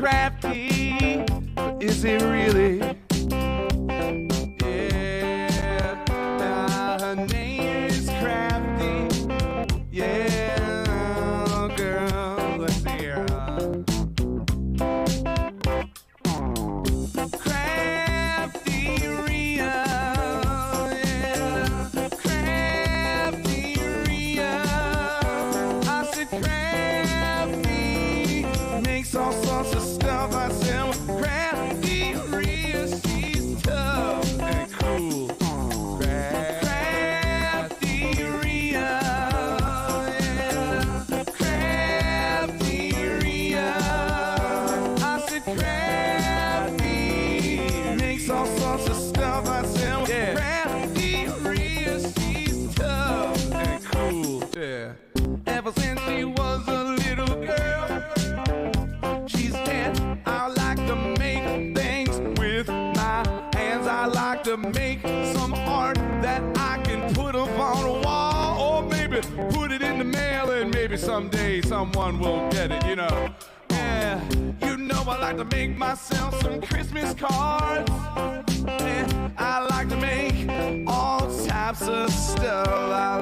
crafty, but is it really? Yeah, her name is Crafty. Yeah, girl, let's see here. CraftyRia, yeah, CraftyRia. I said Crafty makes all sorts of stuff. I said, well, CraftyRia, she's tough and cool. CraftyRia, yeah, CraftyRia. I said Crafty makes all sorts of stuff. I said, well, CraftyRia, she's tough and cool. Yeah. Ever since she was a little girl, she's dead. I like to make things with my hands. I like to make some art that I can put up on a wall, or maybe put it in the mail, and maybe someday someone will get it, you know. Yeah, you know I like to make myself some Christmas cards. Yeah, I like to make all types of stuff. I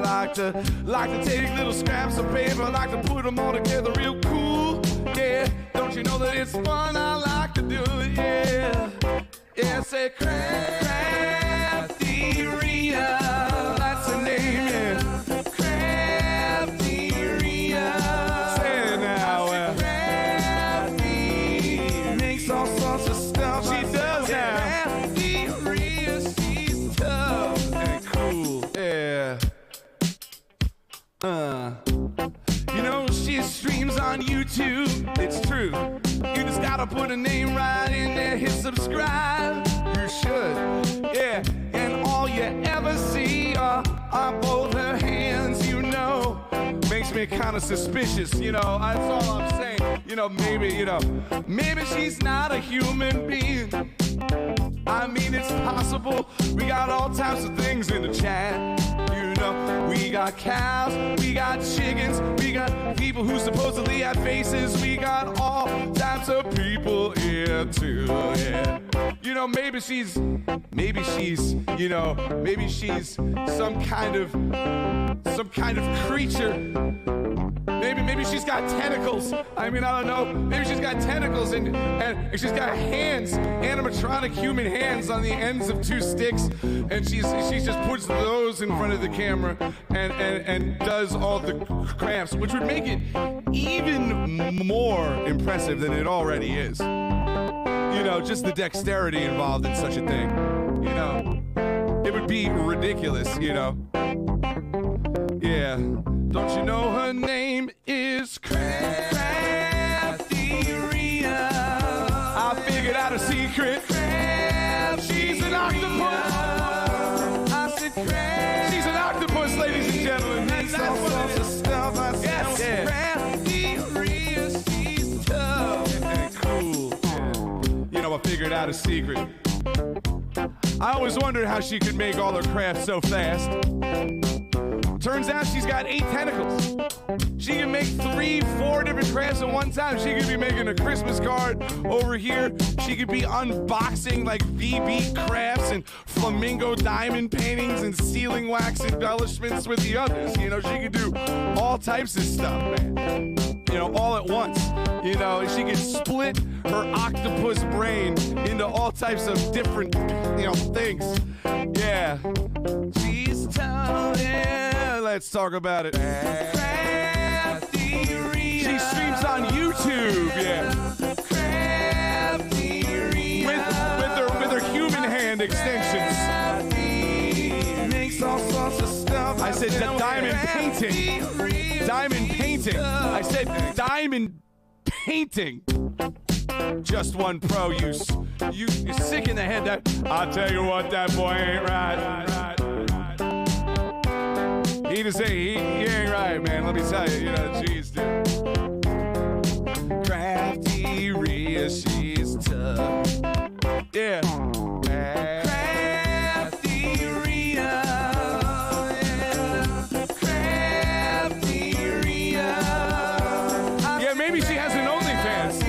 like to take little scraps of paper. I like to put them all together real cool. Yeah, don't you know that it's fun? I like to do it. Yeah, yeah. Say CraftyRia, that's the name. Yeah, CraftyRia. Say it now. Crafty makes all sorts of stuff. She does now. CraftyRia, she's tough and cool. Yeah. You know, she streams on YouTube. It's true. You just gotta put a name right in there, hit subscribe. You should. Yeah. And all you ever see are both her hands, you know. Makes me kind of suspicious, you know. That's all I'm saying. You know, maybe she's not a human being. I mean, it's possible. We got all types of things in the chat. You know, we got cows, we got chickens, we got people who supposedly have faces. We got all types of people here too. Yeah. You know, maybe she's, you know, maybe she's some kind of creature. Maybe she's got tentacles. I mean, I don't know. Maybe she's got tentacles and she's got hands, animatronic human hands on the ends of two sticks, and she just puts those in front of the camera and does all the crafts, which would make it even more impressive than it already is. You know, just the dexterity involved in such a thing. You know, it would be ridiculous, you know. Yeah. Don't you know her name is CraftyRia? I figured out a secret. She's an octopus. I said she's an octopus, ladies and gentlemen. That's what it is. Stuff I said. Yes. CraftyRia, she's tough and cool. You know, I figured out a secret. I always wondered how she could make all her crafts so fast. Turns out she's got 8 tentacles. She can make 3, 4 different crafts at one time. She could be making a Christmas card over here. She could be unboxing like VB crafts and flamingo diamond paintings and sealing wax embellishments with the others. You know, she could do all types of stuff, man. You know, all at once. You know, she could split her octopus brain into all types of different, you know, things. Yeah. She's tough, yeah. Let's talk about it. CraftyRia. She streams on YouTube, yeah. CraftyRia. With her human hand extensions. Makes all sorts of stuff. I said diamond painting. Diamond painting. I said diamond painting. Just one pro use. You're sick in the head. That I'll tell you what, that boy ain't right. He just say he ain't right, man. Let me tell you, you know, jeez, dude. CraftyRia, she's tough. Yeah. CraftyRia. CraftyRia. Yeah, maybe she has an OnlyFans.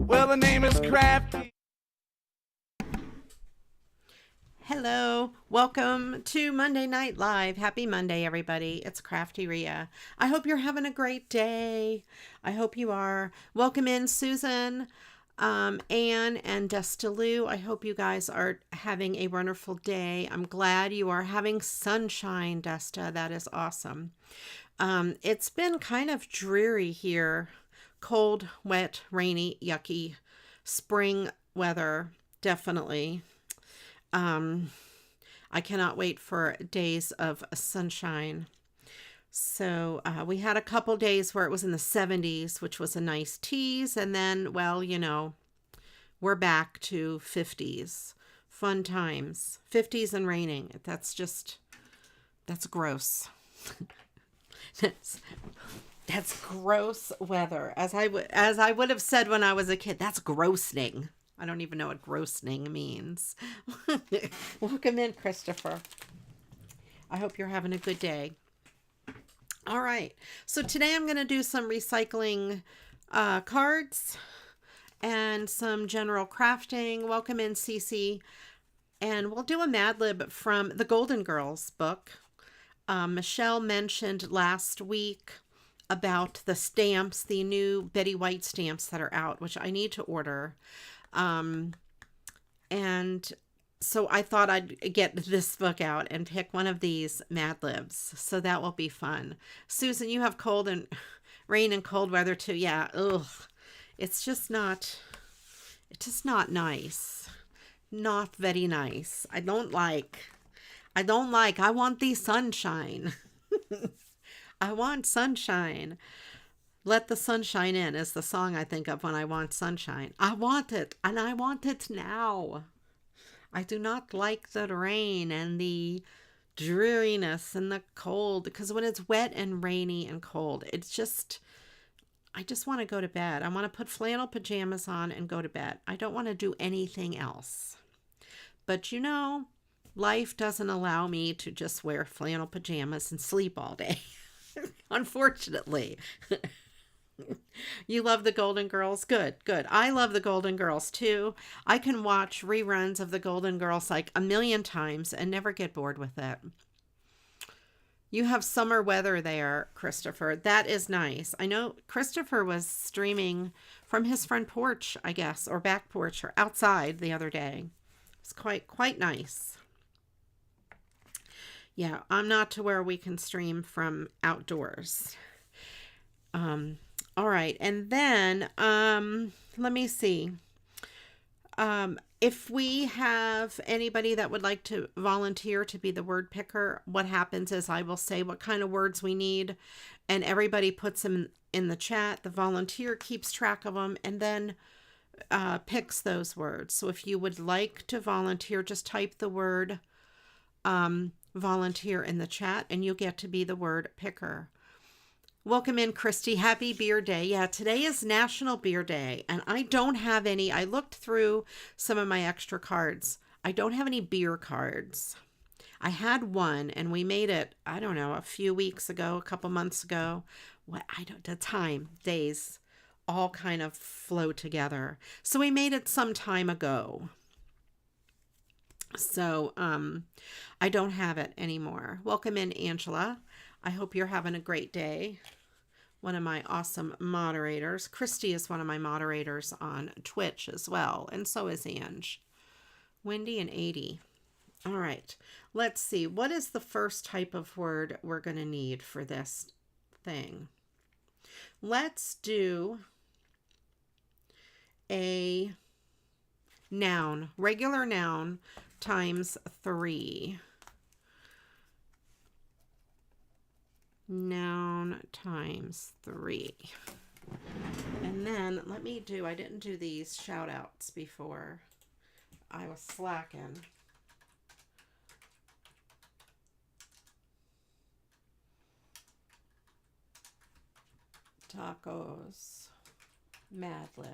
Well, the name is Crafty. Hello, welcome to Monday Night Live. Happy Monday, everybody. It's CraftyRia. I hope you're having a great day. I hope you are. Welcome in, Susan, Anne, and Destalou. I hope you guys are having a wonderful day. I'm glad you are having sunshine, Desta. That is awesome. It's been kind of dreary here. Cold, wet, rainy, yucky. Spring weather, definitely. I cannot wait for days of sunshine. So we had a couple days where it was in the 70s, which was a nice tease. And then, well, you know, we're back to 50s. Fun times. 50s and raining. That's gross. That's gross weather. As I would have said when I was a kid, that's grossing. I don't even know what grossing means. Welcome in, Christopher. I hope you're having a good day. All right. So today I'm going to do some recycling cards and some general crafting. Welcome in, Cece. And we'll do a Mad Lib from the Golden Girls book. Michelle mentioned last week about the stamps, the new Betty White stamps that are out, which I need to order. And so I thought I'd get this book out and pick one of these Mad Libs. So that will be fun. Susan, you have cold and rain and cold weather too. Yeah. Ugh. It's just not nice. Not very nice. I want the sunshine. I want sunshine. Let the sunshine in is the song I think of when I want sunshine. I want it, and I want it now. I do not like the rain and the dreariness and the cold, because when it's wet and rainy and cold, I just want to go to bed. I want to put flannel pajamas on and go to bed. I don't want to do anything else. But you know, life doesn't allow me to just wear flannel pajamas and sleep all day. Unfortunately. You love the Golden Girls? Good. I love the Golden Girls too. I can watch reruns of the Golden Girls like a million times and never get bored with it. You have summer weather there, Christopher. That is nice. I know Christopher was streaming from his front porch, I guess, or back porch, or outside the other day. It's quite nice. Yeah, I'm not to where we can stream from outdoors. All right, and then let me see. If we have anybody that would like to volunteer to be the word picker, what happens is I will say what kind of words we need, and everybody puts them in the chat. The volunteer keeps track of them and then picks those words. So if you would like to volunteer, just type the word volunteer in the chat and you'll get to be the word picker. Welcome in, Christy. Happy Beer Day. Yeah, today is National Beer Day, and I don't have any. I looked through some of my extra cards. I don't have any beer cards. I had one, and we made it, I don't know, a few weeks ago, a couple months ago. Days all kind of flow together. So we made it some time ago. So I don't have it anymore. Welcome in, Angela. I hope you're having a great day. One of my awesome moderators. Christy is one of my moderators on Twitch as well. And so is Ange. Wendy and 80. All right. Let's see. What is the first type of word we're going to need for this thing? Let's do a noun. Regular noun times 3. Noun times 3. And then let me do, I didn't do these shout outs before. I was slacking. Tacos, Mad Lib,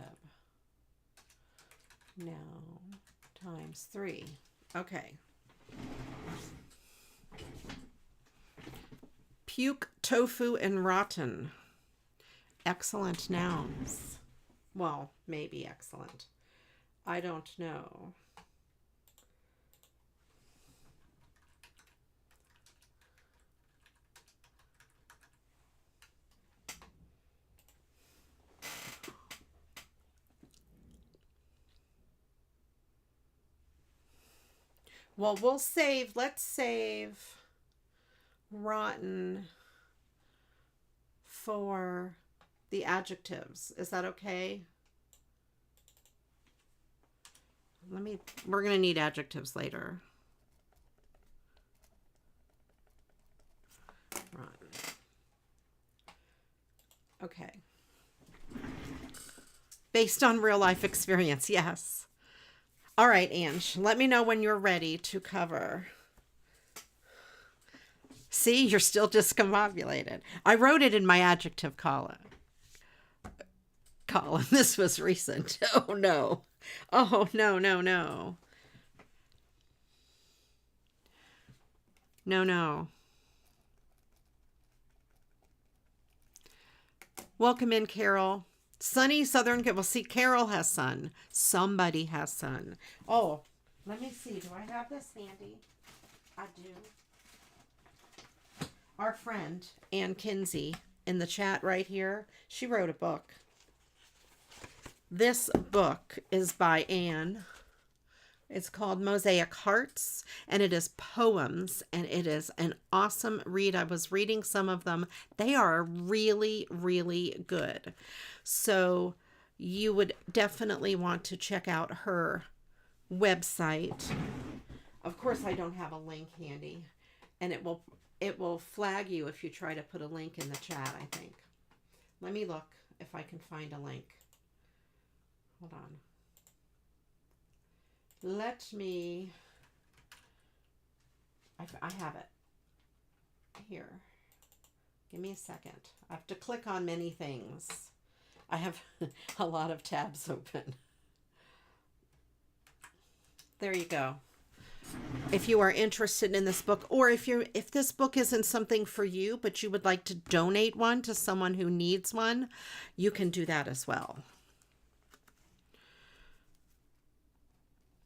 noun times 3. Okay. Puke, tofu, and rotten. Excellent nouns. Well, maybe excellent. I don't know. Well, let's save rotten for the adjectives. Is that okay? We're going to need adjectives later. Rotten. Okay. Based on real life experience, yes. All right, Ange, let me know when you're ready to cover. See, you're still discombobulated. I wrote it in my adjective column. This was recent. Oh, no. Oh, no, no, no. No, no. Welcome in, Carol. Sunny Southern, well, see, Carol has sun. Somebody has sun. Oh, let me see. Do I have this handy? I do. Our friend, Ann Kinsey, in the chat right here, she wrote a book. This book is by Anne. It's called Mosaic Hearts, and it is poems, and it is an awesome read. I was reading some of them. They are really, really good. So you would definitely want to check out her website. Of course, I don't have a link handy, and it will flag you if you try to put a link in the chat, I think. Let me look if I can find a link. Hold on. Let me, I have it here. Give me a second. I have to click on many things. I have a lot of tabs open. There you go. If you are interested in this book, or if this book isn't something for you, but you would like to donate one to someone who needs one, you can do that as well.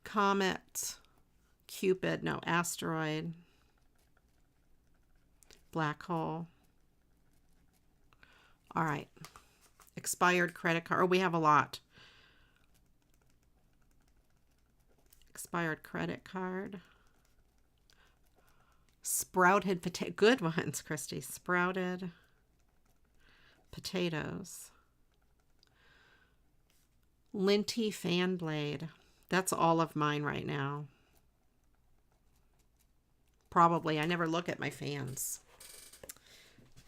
Comet, Cupid, no, asteroid, black hole. All right. Expired credit card. Oh, we have a lot. Expired credit card. Sprouted potato. Good ones, Christy. Sprouted potatoes. Linty fan blade. That's all of mine right now. Probably. I never look at my fans.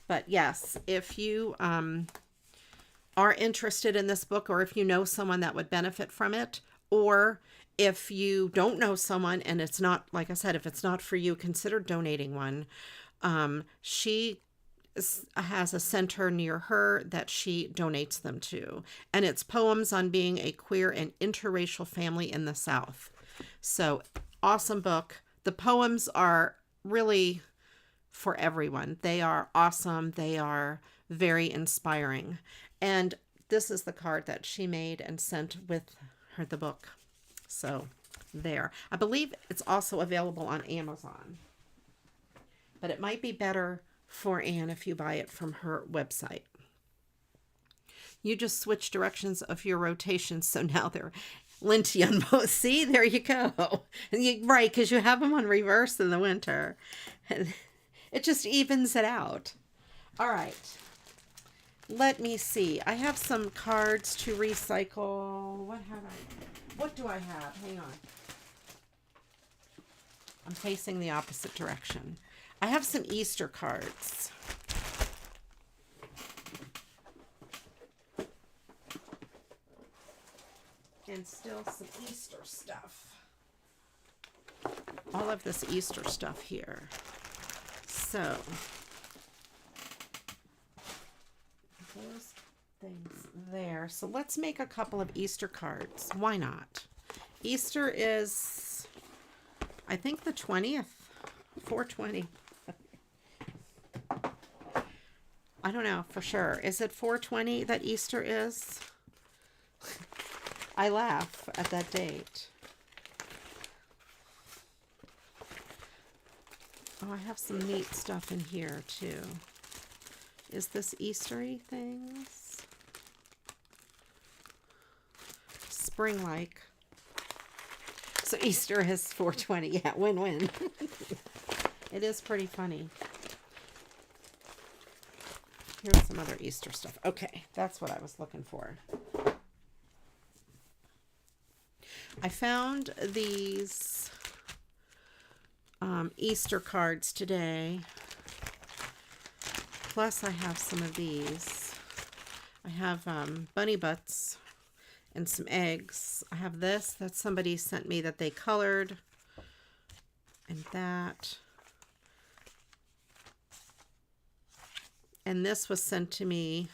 But yes, if you are interested in this book, or if you know someone that would benefit from it, or if you don't know someone and it's not, like I said, if it's not for you, consider donating one. She has a center near her that she donates them to, and it's poems on being a queer and interracial family in the South. So awesome book. The poems are really for everyone. They are awesome. They are very inspiring. And this is the card that she made and sent with her the book. So there. I believe it's also available on Amazon. But it might be better for Anne if you buy it from her website. You just switch directions of your rotations, so now they're linty on both. See, there you go. Right, because you have them on reverse in the winter. And it just evens it out. All right. Let me see. I have some cards to recycle. What do I have? Hang on. I'm facing the opposite direction. I have some Easter cards. And still some Easter stuff. All of this Easter stuff here. So, those things there. So let's make a couple of Easter cards. Why not? Easter is, I think, the 20th. 420. I don't know for sure. Is it 420 that Easter is? I laugh at that date. Oh, I have some neat stuff in here too. Is this Eastery things? Spring-like. So Easter is 420. Yeah, win-win. It is pretty funny. Here's some other Easter stuff. Okay, that's what I was looking for. I found these Easter cards today. Plus, I have some of these. I have bunny butts and some eggs. I have this that somebody sent me that they colored. And that. And this was sent to me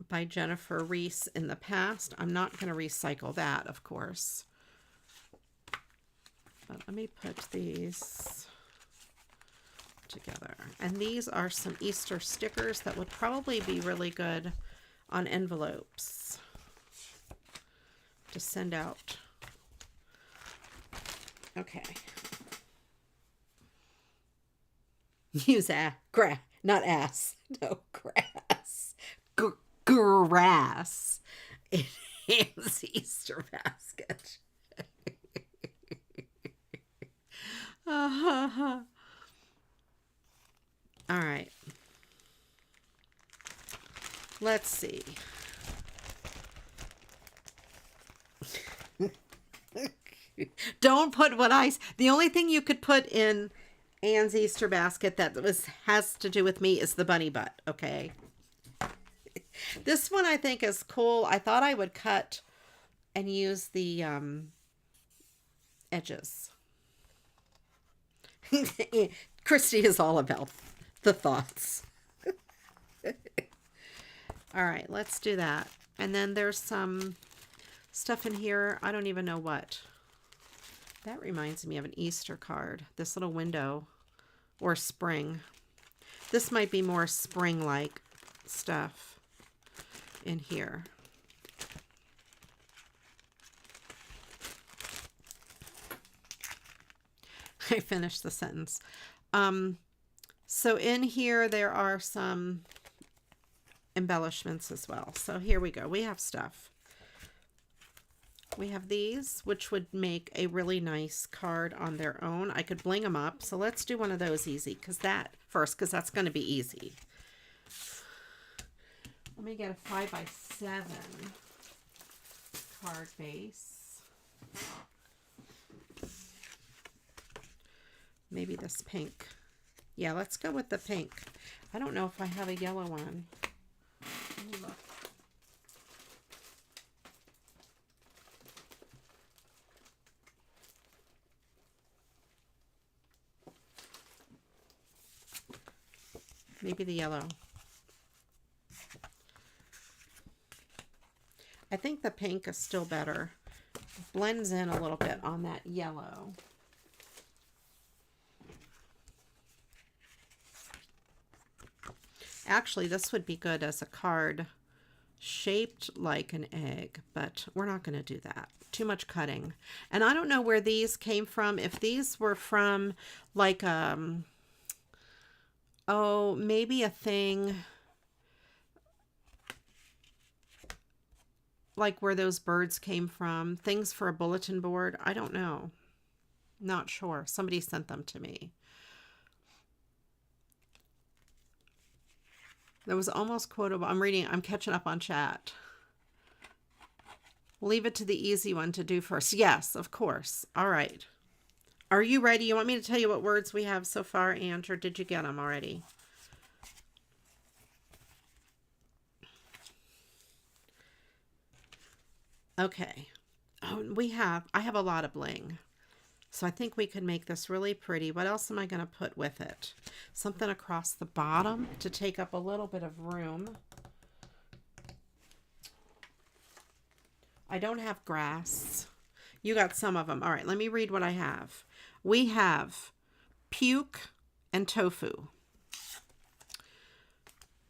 by Jennifer Reese in the past. I'm not going to recycle that, of course. But let me put these together. And these are some Easter stickers that would probably be really good on envelopes to send out. Okay. Use not ass. No, grass. Grass in Anne's Easter basket. All right. Let's see. Don't put the only thing you could put in Anne's Easter basket that has to do with me is the bunny butt, okay? This one I think is cool. I thought I would cut and use the edges. Christy is all about the thoughts. All right, let's do that. And then there's some stuff in here. I don't even know what. That reminds me of an Easter card. This little window or spring. This might be more spring-like stuff in here. I finished the sentence. So in here there are some embellishments as well. So here we go. We have stuff. We have these, which would make a really nice card on their own. I could bling them up. So let's do one of those easy, because that's going to be easy. Let me get a 5x7 card base. Maybe this pink. Yeah, let's go with the pink. I don't know if I have a yellow one. Let me look. Maybe the yellow. I think the pink is still better. It blends in a little bit on that yellow. Actually, this would be good as a card shaped like an egg, but we're not going to do that. Too much cutting. And I don't know where these came from. If these were from like, oh, maybe a thing like where those birds came from. Things for a bulletin board. I don't know. Not sure. Somebody sent them to me. That was almost quotable. I'm catching up on chat. Leave it to the easy one to do first. Yes, of course. All right. Are you ready? You want me to tell you what words we have so far, Ange, or did you get them already? Okay. Oh, I have a lot of bling. So I think we could make this really pretty. What else am I going to put with it? Something across the bottom to take up a little bit of room. I don't have grass. You got some of them. All right, let me read what I have. We have puke and tofu.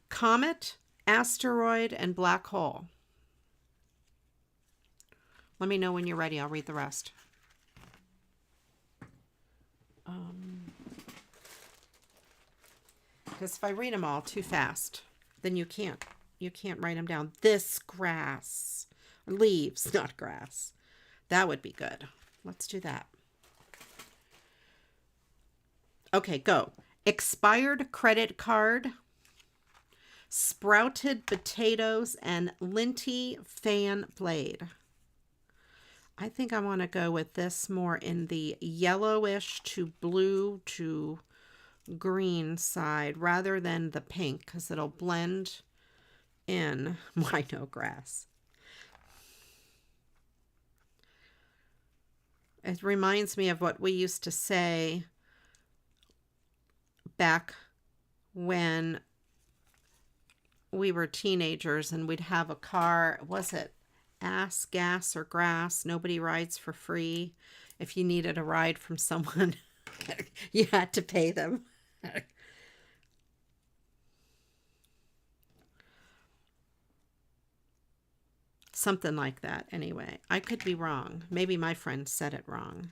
Comet, asteroid, and black hole. Let me know when you're ready. I'll read the rest. Because if I read them all too fast, then you can't write them down. This grass. Leaves, not grass. That would be good. Let's do that. Okay, go. Expired credit card, sprouted potatoes, and linty fan blade. I think I want to go with this more in the yellowish to blue to green side rather than the pink because it'll blend in. Why no grass? It reminds me of what we used to say back when we were teenagers and we'd have a car. Was it ass, gas, or grass? Nobody rides for free. If you needed a ride from someone, you had to pay them. Something like that, anyway. I could be wrong. Maybe my friend said it wrong.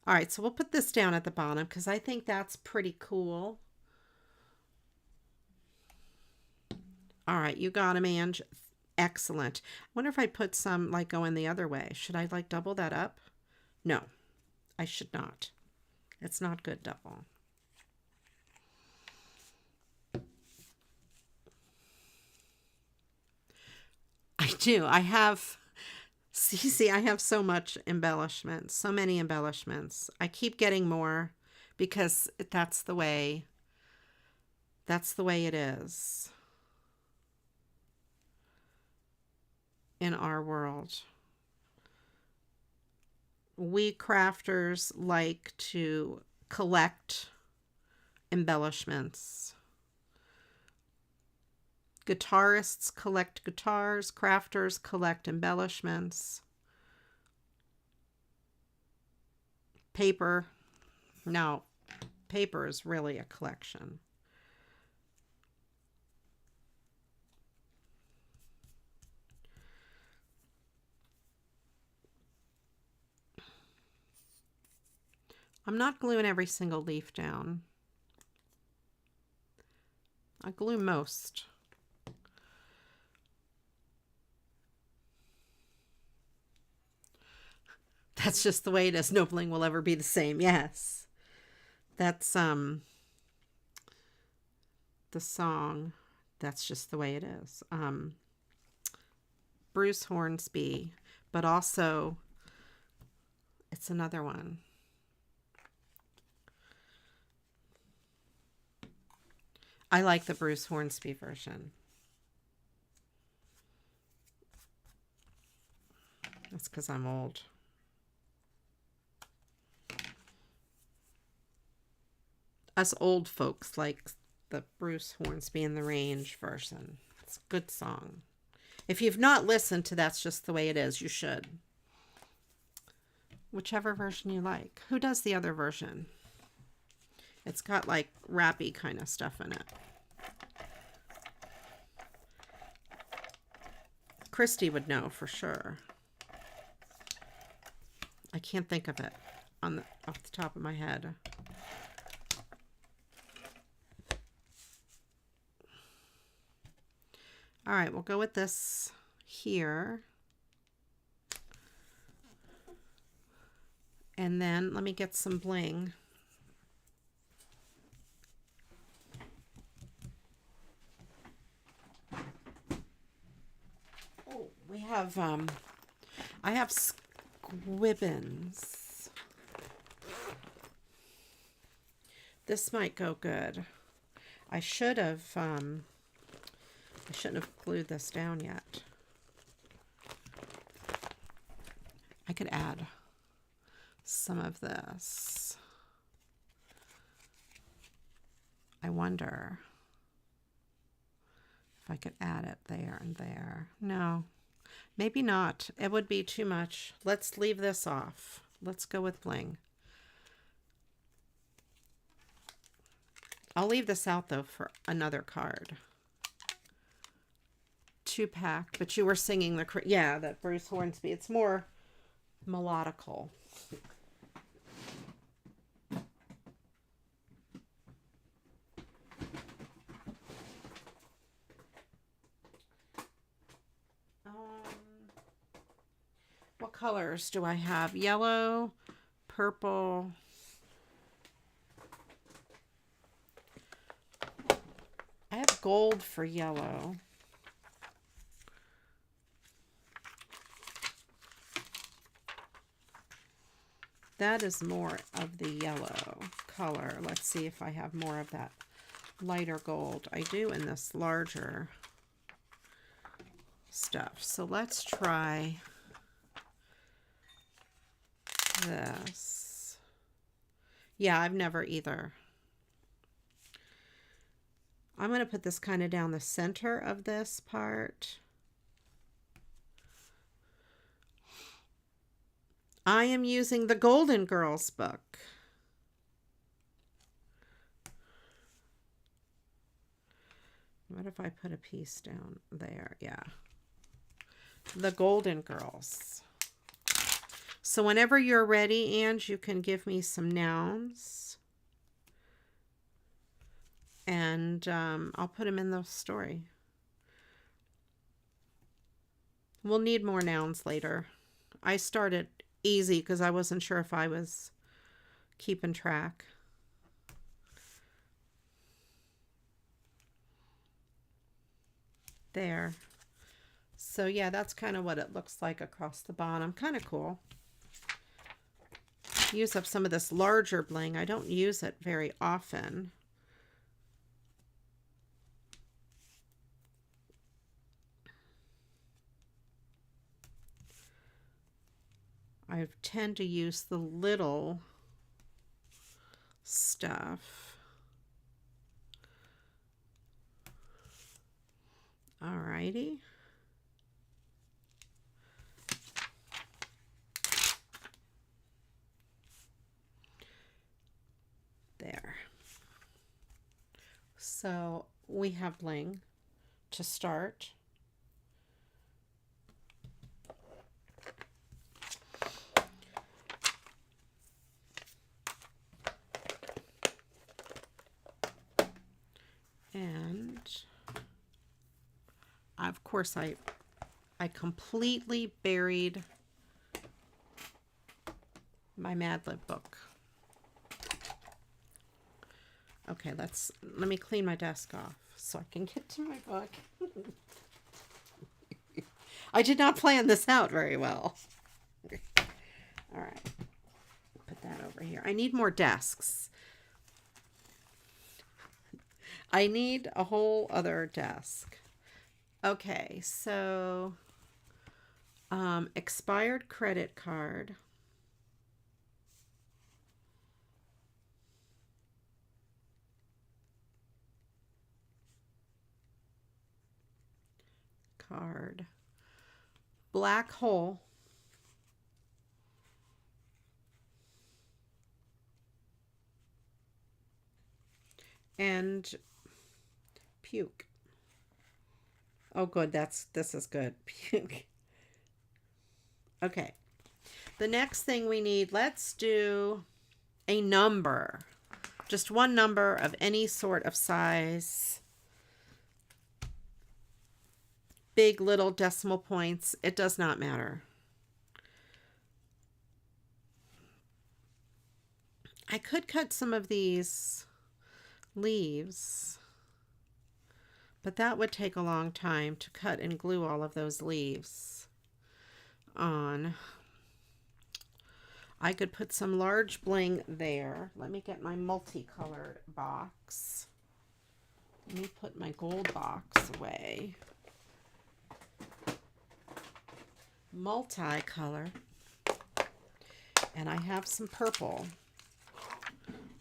All right, so we'll put this down at the bottom because I think that's pretty cool. All right, you got them, Ange. Excellent. I wonder if I put some, like, going the other way. Should I, like, double that up? No, I should not. It's not good double. I do. I have, see, I have so much embellishments, so many embellishments. I keep getting more because that's the way it is in our world. We crafters like to collect embellishments. Guitarists collect guitars. Crafters collect embellishments. Paper. No, paper is really a collection. I'm not gluing every single leaf down. I glue most. That's just the way it is. No bling will ever be the same. Yes. That's the song. That's just the way it is. Bruce Hornsby, but also it's another one. I like the Bruce Hornsby version. That's because I'm old. Us old folks like the Bruce Hornsby and the Range version. It's a good song. If you've not listened to That's Just the Way It Is, you should. Whichever version you like. Who does the other version? It's got like rappy kind of stuff in it. Christy would know for sure. I can't think of it off the top of my head. All right, we'll go with this here. And then let me get some bling. Oh, we have, I have squibbins. This might go good. I shouldn't have glued this down yet. I could add some of this. I wonder if I could add it there and there. No, maybe not. It would be too much. Let's leave this off. Let's go with bling. I'll leave this out though for another card. 2-pack, but you were singing that Bruce Hornsby. It's more melodical. What colors do I have? Yellow, purple. I have gold for yellow. That is more of the yellow color. Let's see if I have more of that lighter gold. I do in this larger stuff. So let's try this. Yeah, I've never either. I'm going to put this kind of down the center of this part. I am using the Golden Girls book. What if I put a piece down there? Yeah. The Golden Girls. So whenever you're ready, Ange, you can give me some nouns. And I'll put them in the story. We'll need more nouns later. I started easy because I wasn't sure if I was keeping track. There. So yeah, that's kind of what it looks like across the bottom. Kind of cool. Use up some of this larger bling. I don't use it very often. I tend to use the little stuff. Alrighty. There. So we have bling to start. And of course I completely buried my Mad Lib book. Okay, let me clean my desk off so I can get to my book. I did not plan this out very well. All right, put that over here. I need more desks. I need a whole other desk. Okay, so expired credit card. Card. Black hole. And puke. Oh, good. This is good. Okay. The next thing we need, let's do a number. Just one number of any sort of size. Big, little, decimal points. It does not matter. I could cut some of these leaves, but that would take a long time to cut and glue all of those leaves on. I could put some large bling there. Let me get my multicolored box. Let me put my gold box away. Multicolor. And I have some purple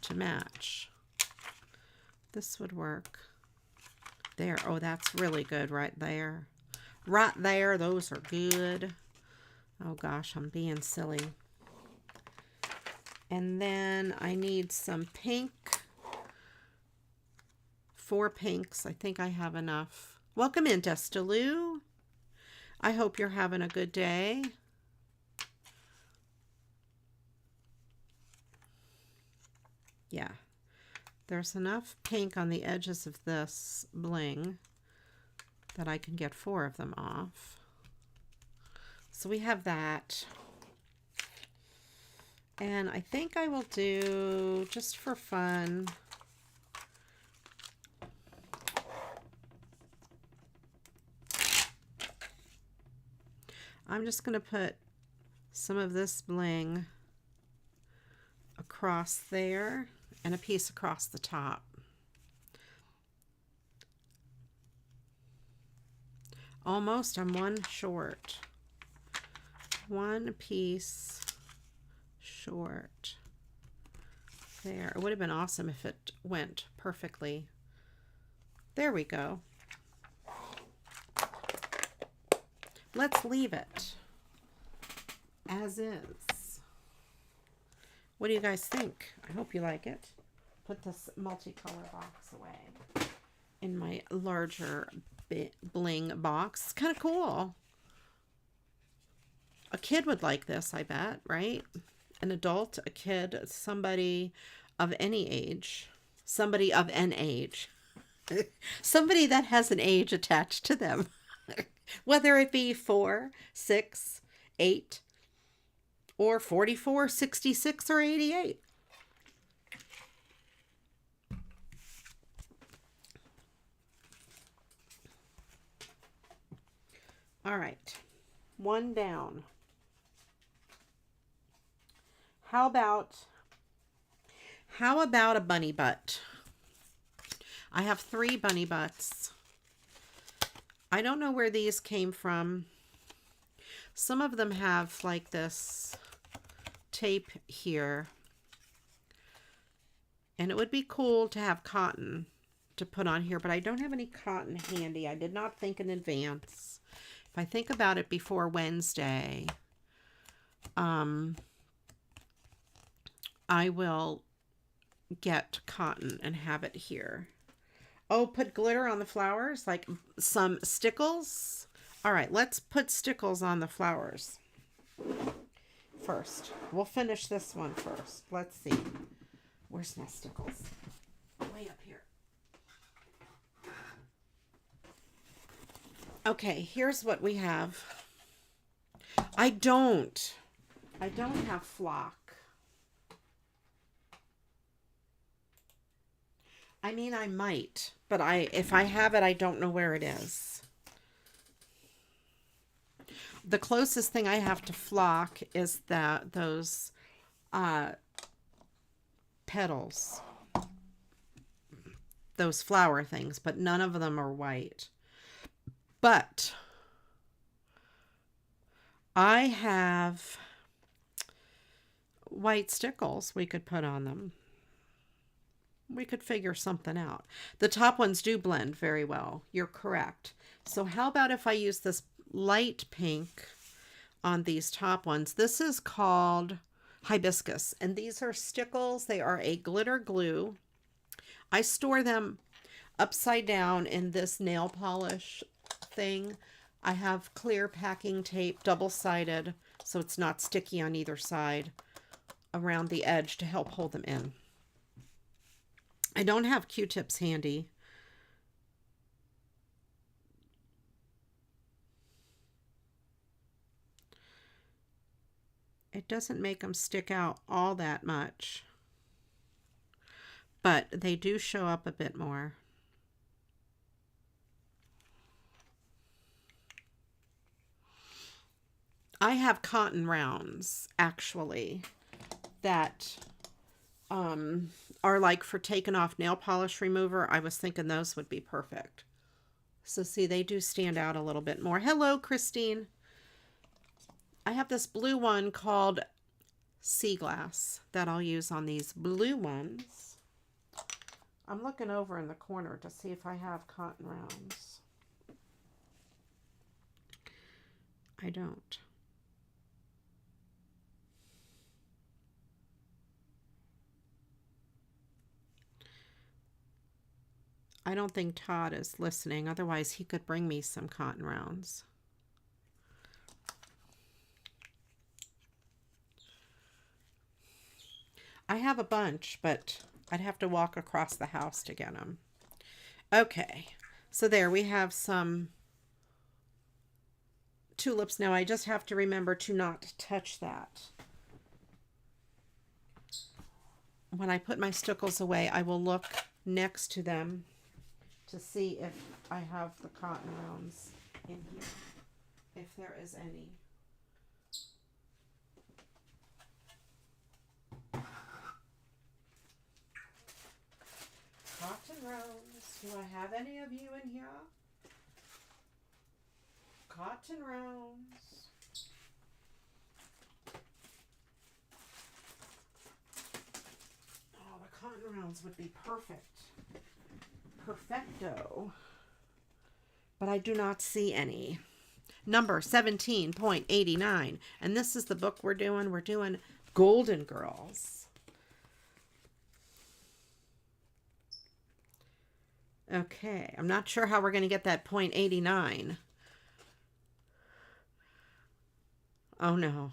to match. This would work. There. Oh, that's really good right there. Right there. Those are good. Oh gosh, I'm being silly. And then I need some pink. 4 pinks. I think I have enough. Welcome in, Destaloo. I hope you're having a good day. Yeah. There's enough pink on the edges of this bling that I can get 4 of them off. So we have that. And I think I will do, just for fun, I'm just going to put some of this bling across there and a piece across the top. Almost, I'm one short. One piece short. There. It would have been awesome if it went perfectly. There we go. Let's leave it as is. What do you guys think? I hope you like it. Put this multicolor box away in my larger bling box. It's kind of cool. A kid would like this, I bet, right? An adult, a kid, somebody of any age. Somebody of an age. Somebody that has an age attached to them. Whether it be 4, 6, 8, or 44, 66, or 88. All right. One down. How about a bunny butt? I have 3 bunny butts. I don't know where these came from. Some of them have like this tape here. And it would be cool to have cotton to put on here, but I don't have any cotton handy. I did not think in advance. If I think about it before Wednesday, I will get cotton and have it here. Oh, put glitter on the flowers, like some stickles. All right, let's put stickles on the flowers first. We'll finish this one first. Let's see. Where's my stickles? Way up here. Okay, here's what we have. I don't have flock. I mean, I might, but if I have it, I don't know where it is. The closest thing I have to flock is those petals, those flower things, but none of them are white. But I have white stickles we could put on them. We could figure something out. The top ones do blend very well. You're correct. So how about if I use this light pink on these top ones? This is called hibiscus, and these are stickles. They are a glitter glue. I store them upside down in this nail polish thing, I have clear packing tape, double-sided, so it's not sticky on either side, around the edge to help hold them in. I don't have Q-tips handy. It doesn't make them stick out all that much, but they do show up a bit more. I have cotton rounds, actually, that are like for taking off nail polish remover. I was thinking those would be perfect. So see, they do stand out a little bit more. Hello, Christine. I have this blue one called Sea Glass that I'll use on these blue ones. I'm looking over in the corner to see if I have cotton rounds. I don't. I don't think Todd is listening. Otherwise, he could bring me some cotton rounds. I have a bunch, but I'd have to walk across the house to get them. Okay, so there we have some tulips. Now I just have to remember to not touch that. When I put my stickles away, I will look next to them to see if I have the cotton rounds in here, if there is any. Cotton rounds. Do I have any of you in here? Cotton rounds. Oh, the cotton rounds would be perfect. Perfecto. But I do not see any. Number 17.89. And this is the book we're doing. We're doing Golden Girls. Okay. I'm not sure how we're going to get that .89. Oh no.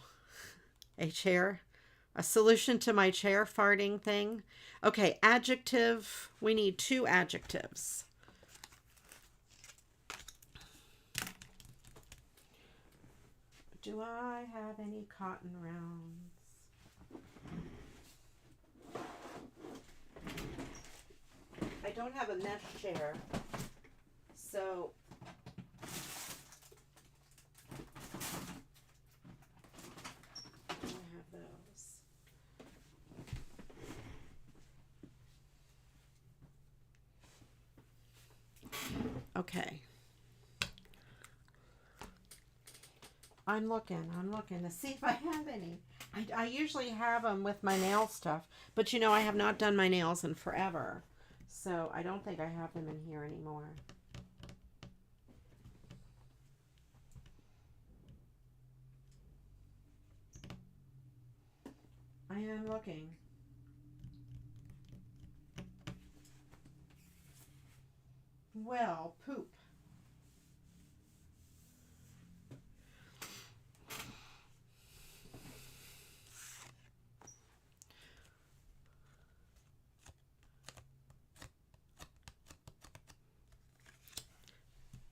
A chair. A solution to my chair farting thing. Okay, adjective. We need 2 adjectives. Do I have any cotton rounds? I don't have a mesh chair, so I have those. Okay. I'm looking to see if I have any. I usually have them with my nail stuff, but you know, I have not done my nails in forever. So I don't think I have them in here anymore. I am looking. Well, poop.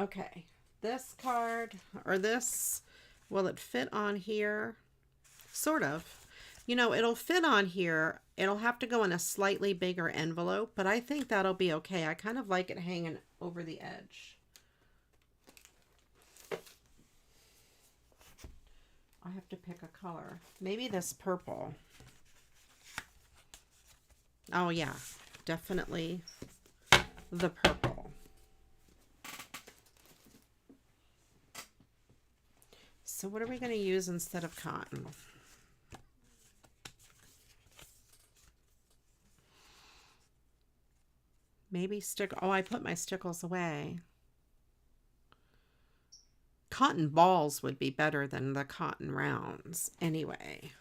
Okay, this card, or this, will it fit on here? Sort of. You know, it'll fit on here. It'll have to go in a slightly bigger envelope, but I think that'll be okay. I kind of like it hanging over the edge. I have to pick a color. Maybe this purple. Oh yeah, definitely the purple. So what are we going to use instead of cotton? Maybe oh, I put my stickles away. Cotton balls would be better than the cotton rounds anyway.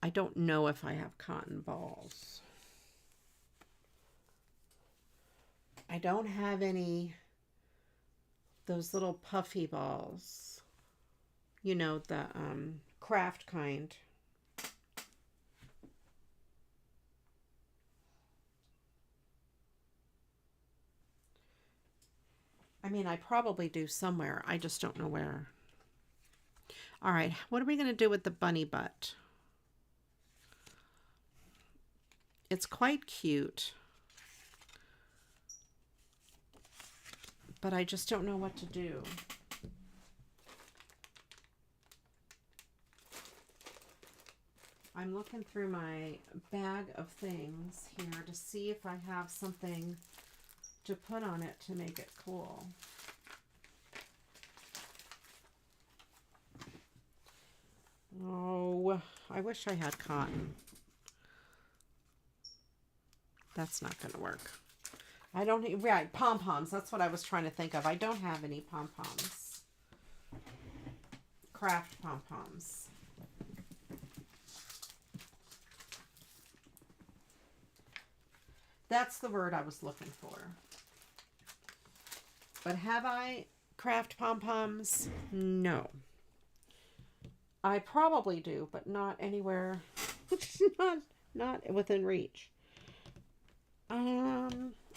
I don't know if I have cotton balls. I don't have any those little puffy balls. You know, the craft kind. I mean, I probably do somewhere. I just don't know where. All right, what are we going to do with the bunny butt? It's quite cute, but I just don't know what to do. I'm looking through my bag of things here to see if I have something to put on it to make it cool. Oh, I wish I had cotton. That's not going to work. I don't, right, pom-poms. That's what I was trying to think of. I don't have any pom-poms. Craft pom-poms. That's the word I was looking for. But have I craft pom-poms? No. I probably do, but not anywhere. not within reach.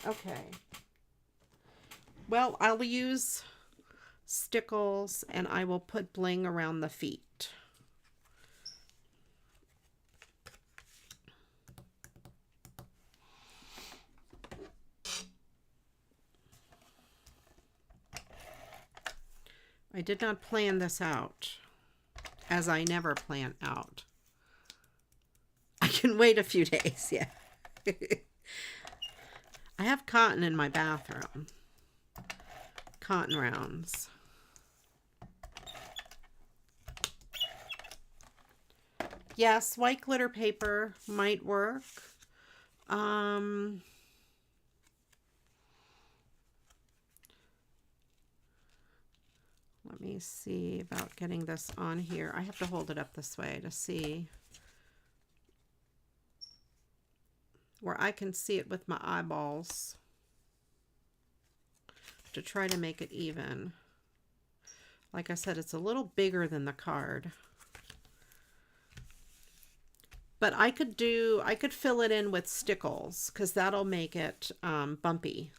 Okay. Well, I'll use stickles and I will put bling around the feet. I did not plan this out, as I never plan out. I can wait a few days, yeah. I have cotton in my bathroom. Cotton rounds. Yes, white glitter paper might work. Let me see about getting this on here. I have to hold it up this way to see where I can see it with my eyeballs to try to make it even. Like I said, it's a little bigger than the card. But I could fill it in with stickles because that'll make it bumpy.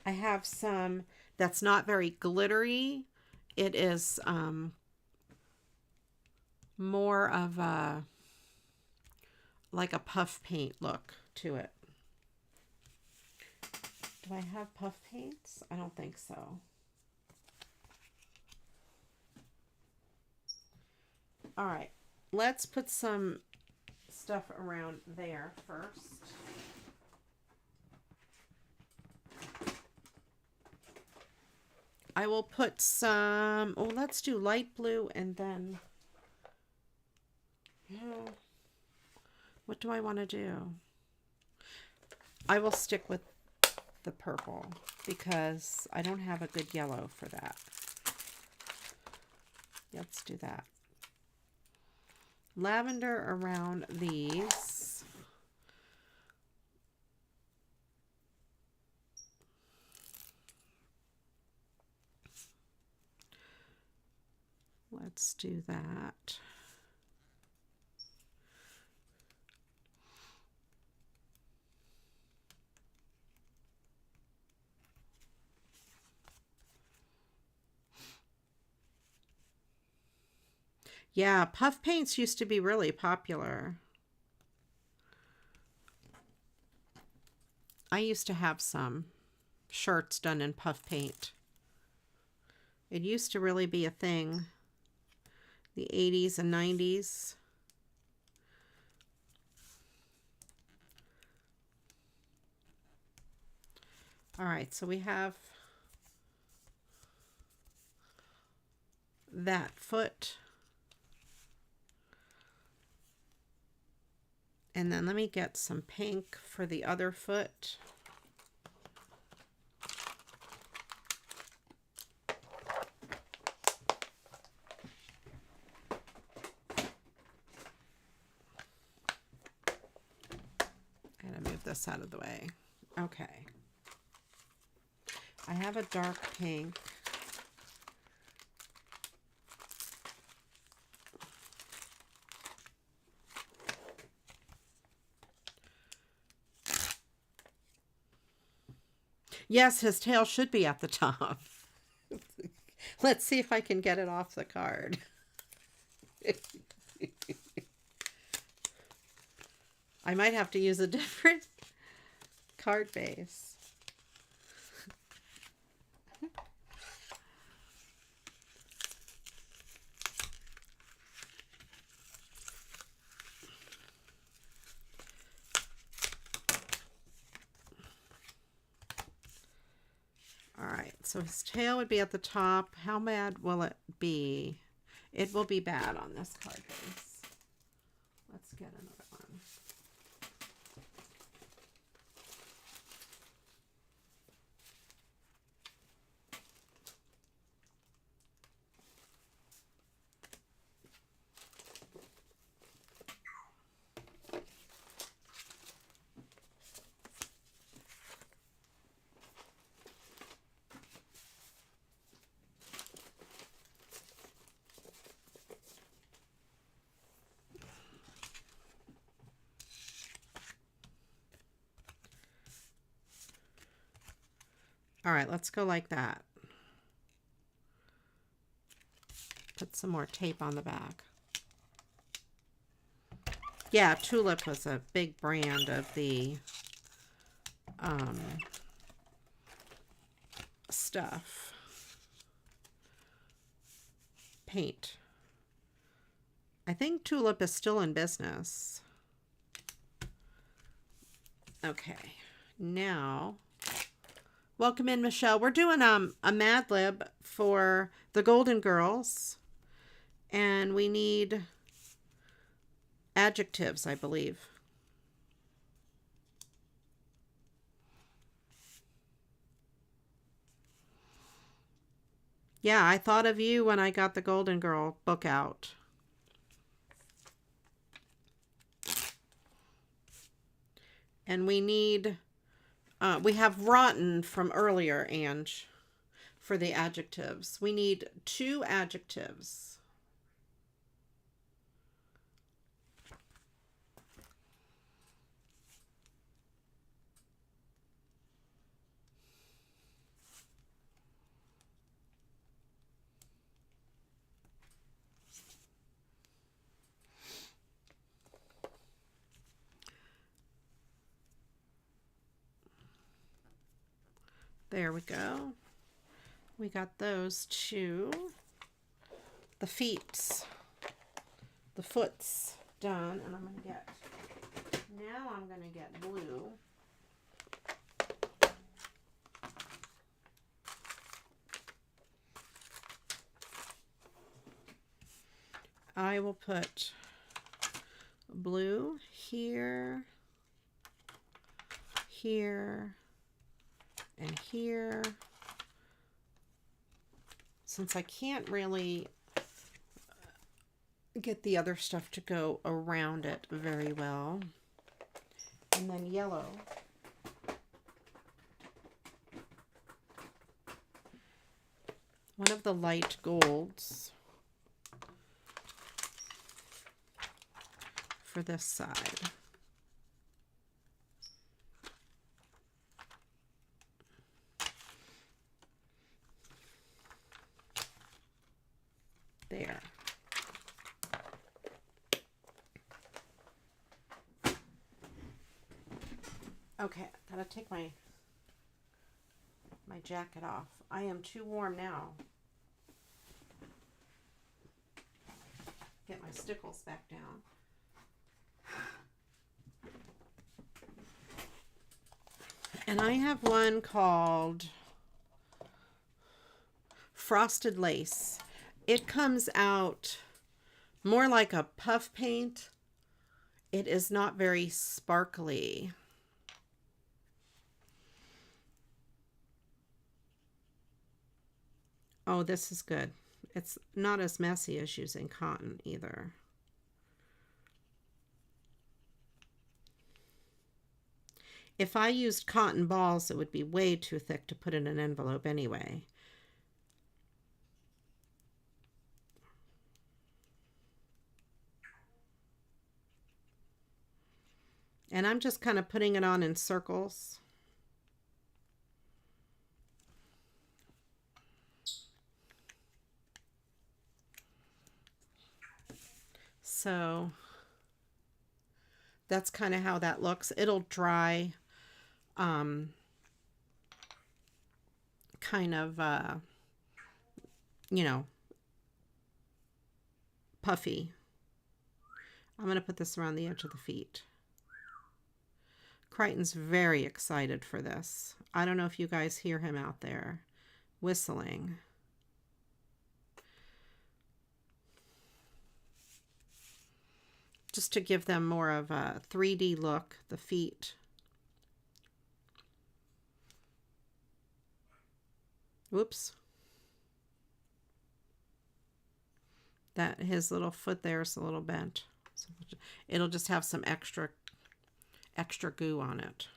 I have some that's not very glittery. It is more of a, like a puff paint look to it. Do I have puff paints? I don't think so. All right, let's put some stuff around there first. I will put some, oh, let's do light blue and then, what do I want to do? I will stick with the purple because I don't have a good yellow for that. Let's do that. Lavender around these. Let's do that. Yeah, puff paints used to be really popular. I used to have some shirts done in puff paint. It used to really be a thing. The 80s and 90s. All right, so we have that foot. And then let me get some pink for the other foot. And I move this out of the way. Okay. I have a dark pink. Yes, his tail should be at the top. Let's see if I can get it off the card. I might have to use a different card base. All right, so his tail would be at the top. How bad will it be? It will be bad on this card base. Let's get another one. All right, let's go like that. Put some more tape on the back. Yeah, Tulip was a big brand of the stuff. Paint. I think Tulip is still in business. Okay, now... Welcome in, Michelle. We're doing a Mad Lib for the Golden Girls, and we need adjectives, I believe. Yeah, I thought of you when I got the Golden Girl book out. And we need... we have rotten from earlier, Ange, for the adjectives. We need 2 adjectives. There we go. We got those 2. The feets. The foots done. And I'm going to get... Now I'm going to get blue. I will put blue here, here, and here. Since I can't really get the other stuff to go around it very well. And then yellow. One of the light golds for this side. There. Okay, gotta take my jacket off. I am too warm now. Get my stickles back down. And I have one called Frosted Lace. It comes out more like a puff paint. It is not very sparkly. Oh, this is good. It's not as messy as using cotton either. If I used cotton balls, it would be way too thick to put in an envelope anyway. And I'm just kind of putting it on in circles. So that's kind of how that looks. It'll dry kind of, you know, puffy. I'm going to put this around the edge of the feet. Crichton's very excited for this. I don't know if you guys hear him out there whistling. Just to give them more of a 3D look, the feet. Whoops. That his little foot there is a little bent. So it'll just have some extra goo on it.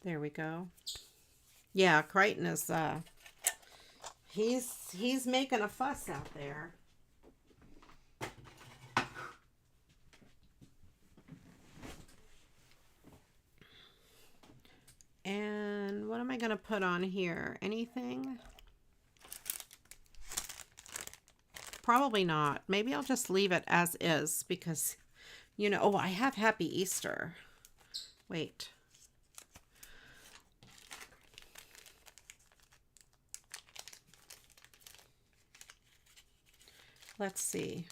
There we go. Yeah, Crichton is he's making a fuss out there. And what am I going to put on here? Anything? Probably not. Maybe I'll just leave it as is because, you know, oh, I have Happy Easter. Wait. Let's see.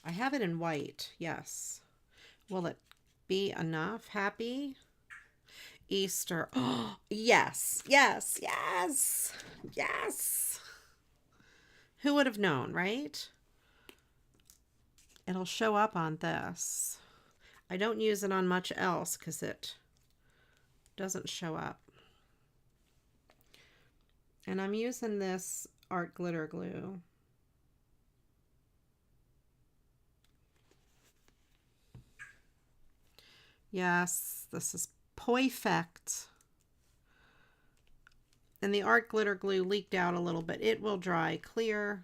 I have it in white. Yes. Will it be enough? Happy Easter. Oh, yes. Yes. Yes. Yes. Who would have known, right? It'll show up on this. I don't use it on much else because it doesn't show up. And I'm using this art glitter glue. Yes, this is perfect. And the art glitter glue leaked out a little bit. It will dry clear.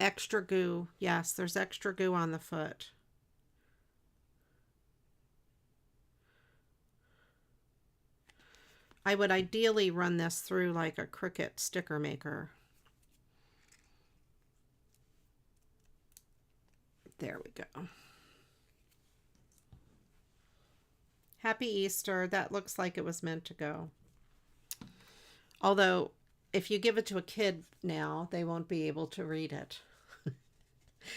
Extra goo. Yes, there's extra goo on the foot. I would ideally run this through like a Cricut sticker maker. There we go. Happy Easter. That looks like it was meant to go. Although, if you give it to a kid now, they won't be able to read it.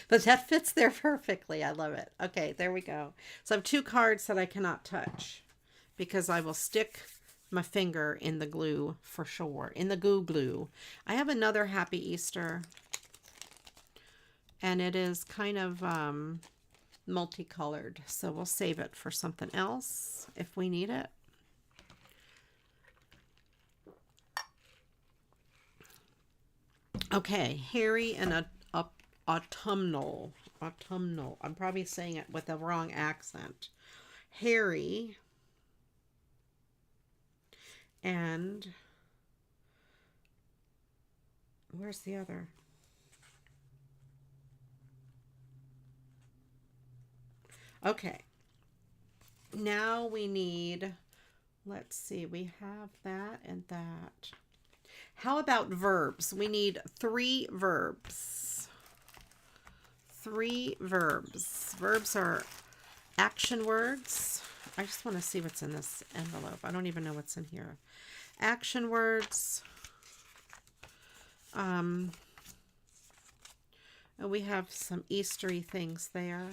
But that fits there perfectly. I love it. Okay, there we go. So I have 2 cards that I cannot touch because I will stick my finger in the glue for sure. In the goo glue. I have another Happy Easter. And it is kind of multicolored. So we'll save it for something else if we need it. Okay, hairy and autumnal. Autumnal. I'm probably saying it with the wrong accent. Hairy and where's the other? Okay. Now we need, let's see, we have that and that. How about verbs? We need 3 verbs. 3 verbs. Verbs are action words. I just want to see what's in this envelope. I don't even know what's in here. Action words. We have some Eastery things there.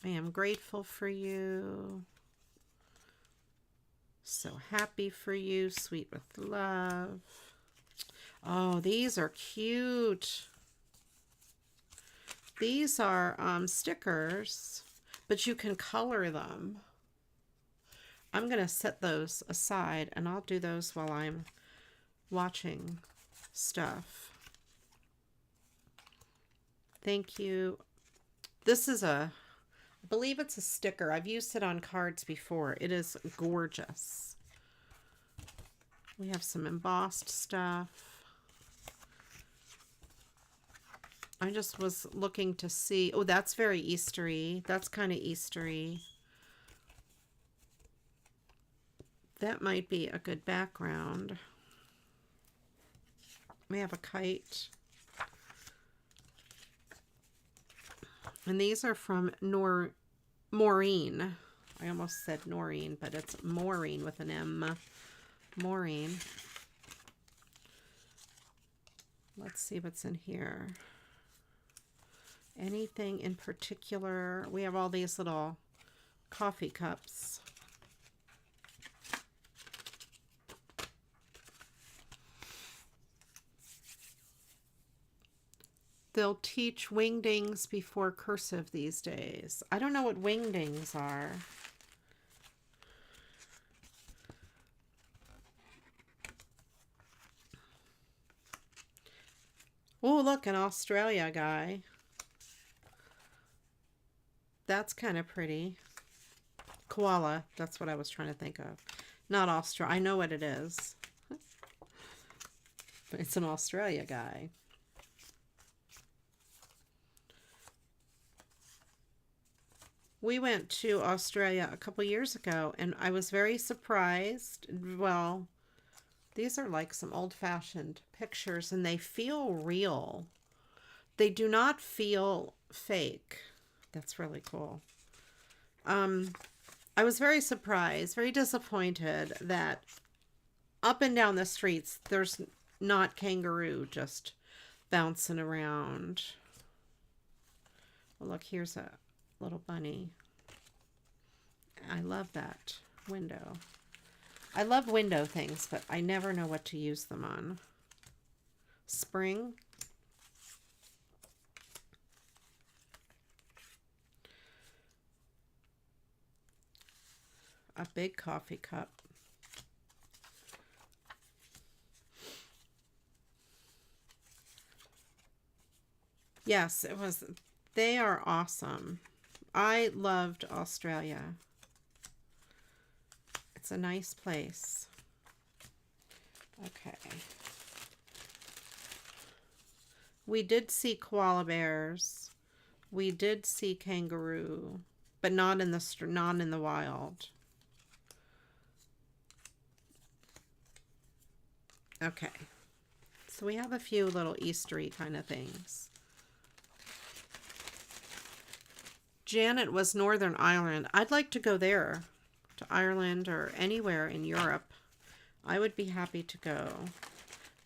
I am grateful for you. So happy for you. Sweet with love. Oh, these are cute. These are stickers, but you can color them. I'm going to set those aside, and I'll do those while I'm watching stuff. Thank you. This is a, I believe it's a sticker. I've used it on cards before. It is gorgeous. We have some embossed stuff. I just was looking to see. Oh, that's very Eastery. That's kind of Eastery. That might be a good background. We have a kite. And these are from Maureen. I almost said Noreen, but it's Maureen with an M. Maureen. Let's see what's in here. Anything in particular? We have all these little coffee cups. They'll teach wingdings before cursive these days. I don't know what wingdings are. Oh, look, an Australia guy. That's kind of pretty. Koala, that's what I was trying to think of. Not Australia. I know what it is. But it's an Australia guy. We went to Australia a couple years ago, and I was very surprised. Well, these are like some old-fashioned pictures, and they feel real. They do not feel fake. That's really cool. I was very surprised, very disappointed that up and down the streets, there's not kangaroo just bouncing around. Well, look, here's a little bunny. I love that window. I love window things, but I never know what to use them on. Spring. A big coffee cup. Yes, it was. They are awesome. I loved Australia. It's a nice place. Okay. We did see koala bears. We did see kangaroo, but not in the wild. Okay. So we have a few little Eastery kind of things. Janet was Northern Ireland. I'd like to go there, to Ireland or anywhere in Europe. I would be happy to go.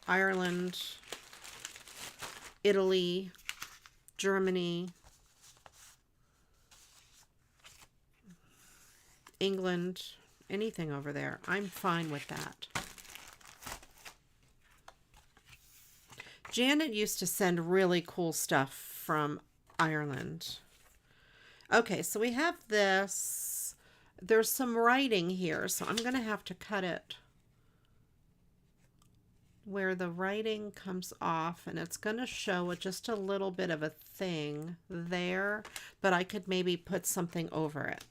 Ireland, Italy, Germany, England, anything over there. I'm fine with that. Janet used to send really cool stuff from Ireland. Okay, so we have this. There's some writing here, so I'm going to have to cut it where the writing comes off, and it's going to show just a little bit of a thing there, but I could maybe put something over it.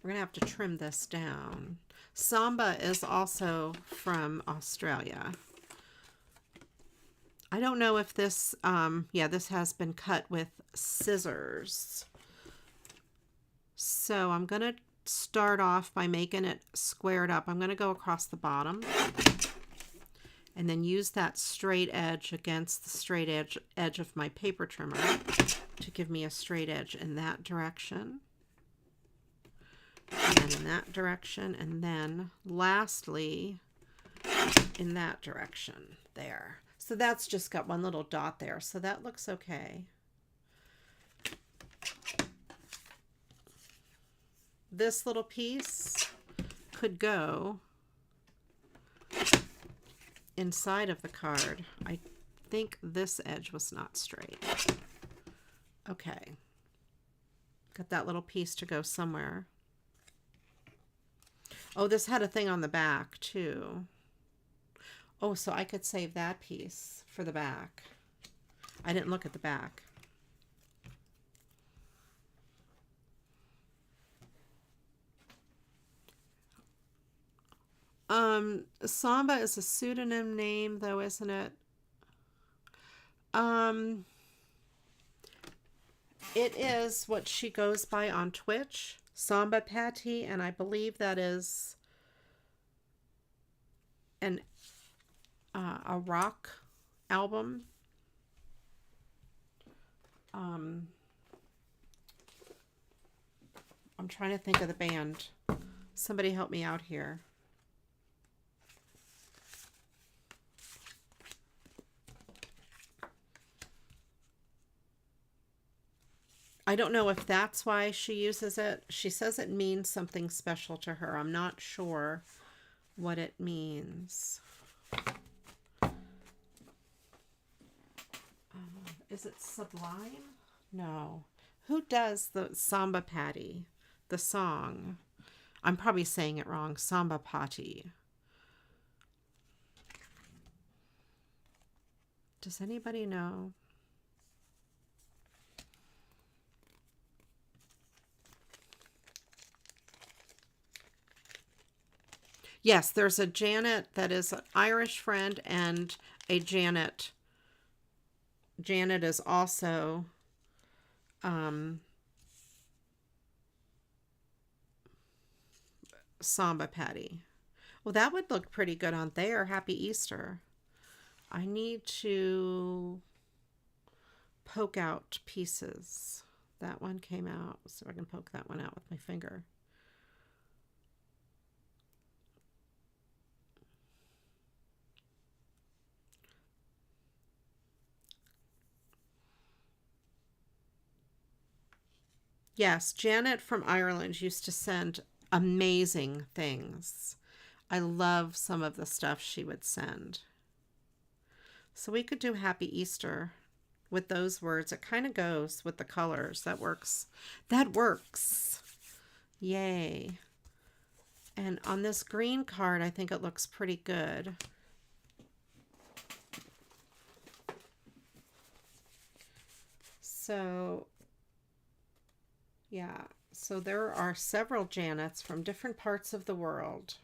We're going to have to trim this down. Samba is also from Australia. I don't know if this, yeah, this has been cut with scissors. So I'm going to start off by making it squared up. I'm going to go across the bottom and then use that straight edge against the straight edge of my paper trimmer to give me a straight edge in that direction. And then in that direction, and then lastly in that direction there. So that's just got one little dot there, so that looks okay. This little piece could go inside of the card. I think this edge was not straight. Okay. Got that little piece to go somewhere. Oh, this had a thing on the back too. Oh, so I could save that piece for the back. I didn't look at the back. Samba is a pseudonym name though, isn't it? It is what she goes by on Twitch. Samba Patty, and I believe that is an a rock album. I'm trying to think of the band. Somebody help me out here. I don't know if that's why she uses it. She says it means something special to her. I'm not sure what it means. Is it Sublime? No. Who does the Samba Patty? The song. I'm probably saying it wrong. Samba Patty. Does anybody know? Yes, there's a Janet that is an Irish friend and a Janet. Janet is also Samba Patty. Well, that would look pretty good on there. Happy Easter. I need to poke out pieces. That one came out, so I can poke that one out with my finger. Yes, Janet from Ireland used to send amazing things. I love some of the stuff she would send. So we could do Happy Easter with those words. It kind of goes with the colors. That works. That works. Yay. And on this green card, I think it looks pretty good. So, yeah. So there are several Janets from different parts of the world.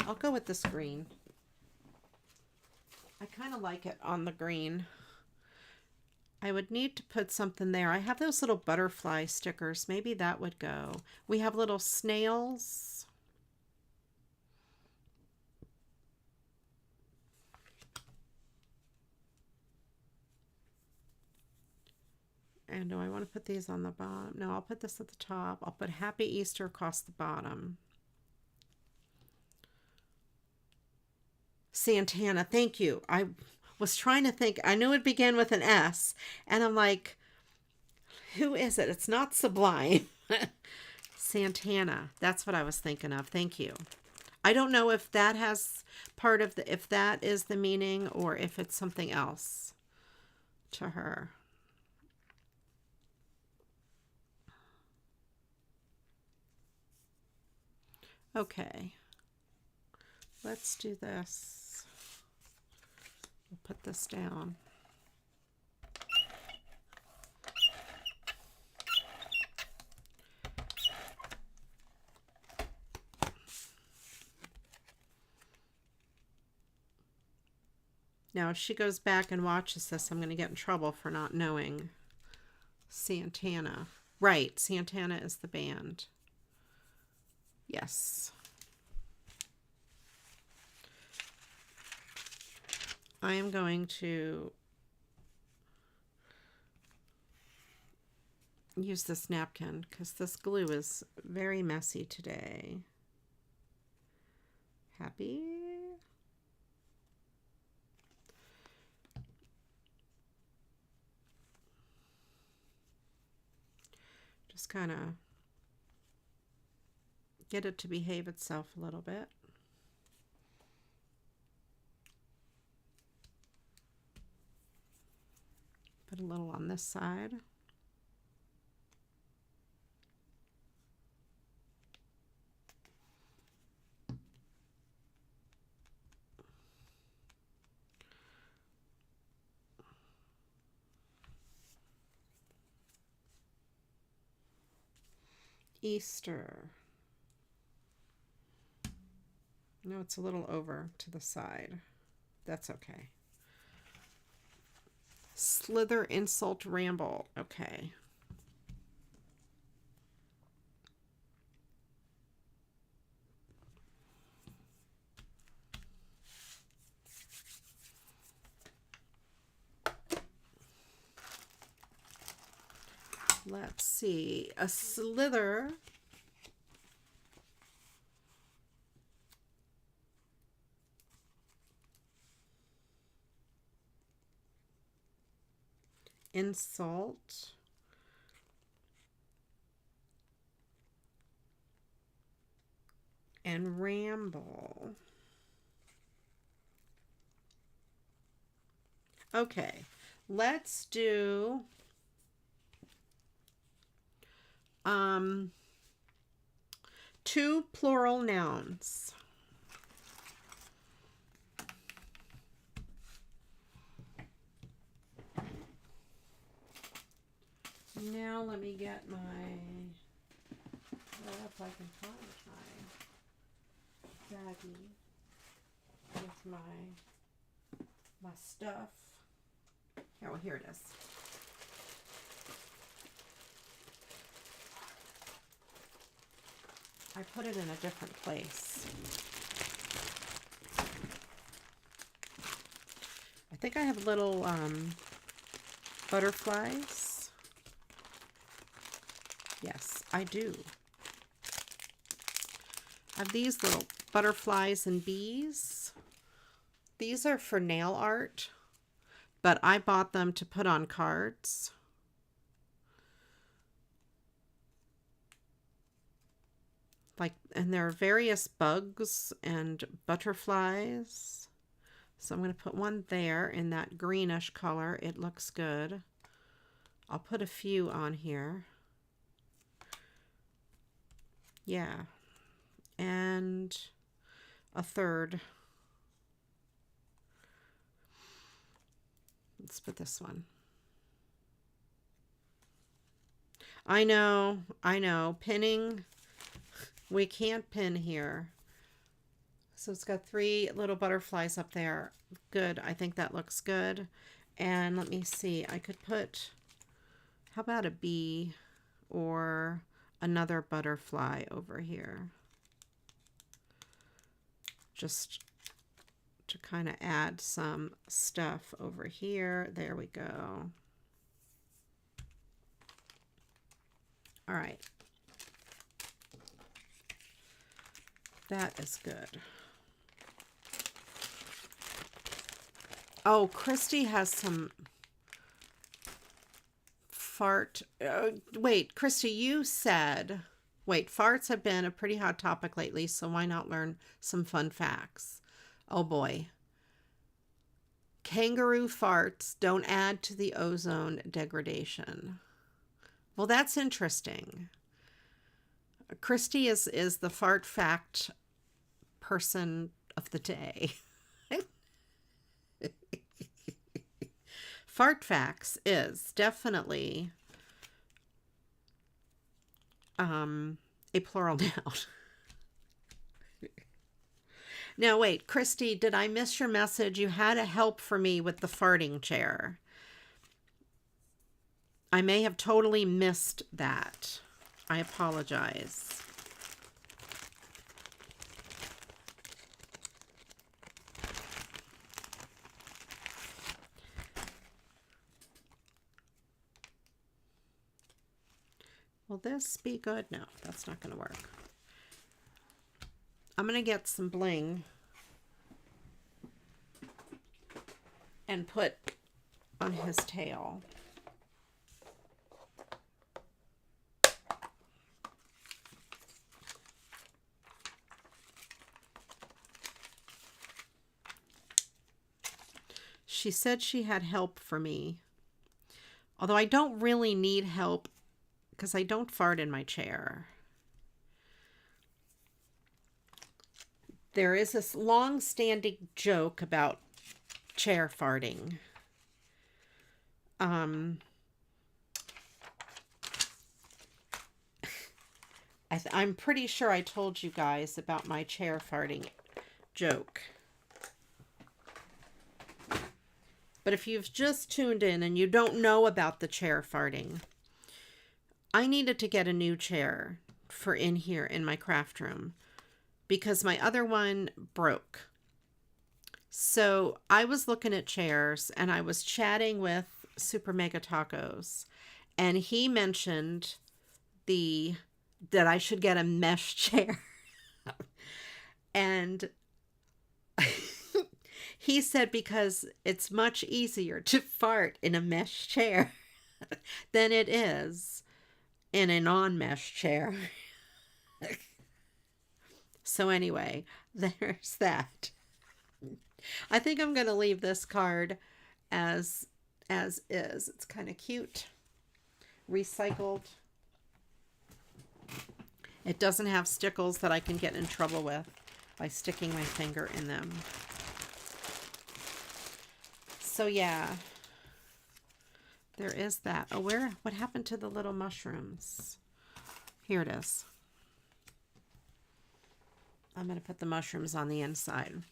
I'll go with this green. I kind of like it on the green. I would need to put something there. I have those little butterfly stickers. Maybe that would go. We have little snails. And do I want to put these on the bottom? No, I'll put this at the top. I'll put Happy Easter across the bottom. Santana, thank you. I was trying to think. I knew it began with an S, and I'm like, who is it? It's not Sublime. Santana. That's what I was thinking of. Thank you. I don't know if that has part of the, if that is the meaning or if it's something else to her. Okay. Let's do this. We'll put this down. Now, if she goes back and watches this, I'm going to get in trouble for not knowing Santana. Right, Santana is the band. Yes. I am going to use this napkin because this glue is very messy today. Happy? Just kind of get it to behave itself a little bit. Put a little on this side. Easter. No, it's a little over to the side. That's okay. Slither, insult, ramble. Okay. Let's see. A slither. Insult. And ramble. Okay. Let's do two plural nouns. Now let me get my, well, if I can find my baggie with my stuff. Oh, here it is. I put it in a different place. I think I have little butterflies. Yes, I do. I have these little butterflies and bees. These are for nail art, but I bought them to put on cards. Like, and there are various bugs and butterflies. So I'm going to put one there in that greenish color. It looks good. I'll put a few on here. Yeah. And a third. Let's put this one. I know. Pinning. We can't pin here. So it's got three little butterflies up there. Good. I think that looks good. And let me see. I could put, how about a bee or another butterfly over here? Just to kind of add some stuff over here. There we go. All right. That is good. Oh, Christy has some fart. Wait, Christy, you said, wait, farts have been a pretty hot topic lately, so why not learn some fun facts? Oh boy. Kangaroo farts don't add to the ozone degradation. Well, that's interesting. Christy is the fart fact person of the day. Fart facts is definitely a plural noun. Now wait, Christy, did I miss your message? You had a help for me with the farting chair. I may have totally missed that. I apologize. Will this be good? No, that's not going to work. I'm going to get some bling and put on his tail. She said she had help for me, although I don't really need help because I don't fart in my chair. There is this long-standing joke about chair farting. I'm pretty sure I told you guys about my chair farting joke. But if you've just tuned in and you don't know about the chair farting, I needed to get a new chair for in here in my craft room because my other one broke. So I was looking at chairs and I was chatting with SuperMegaTacos, and he mentioned that I should get a mesh chair. And he said because it's much easier to fart in a mesh chair than it is in a non-mesh chair. So anyway, there's that. I think I'm going to leave this card as is. It's kind of cute. Recycled. It doesn't have stickles that I can get in trouble with by sticking my finger in them. So yeah, there is that. Oh, what happened to the little mushrooms? Here it is. I'm going to put the mushrooms on the inside.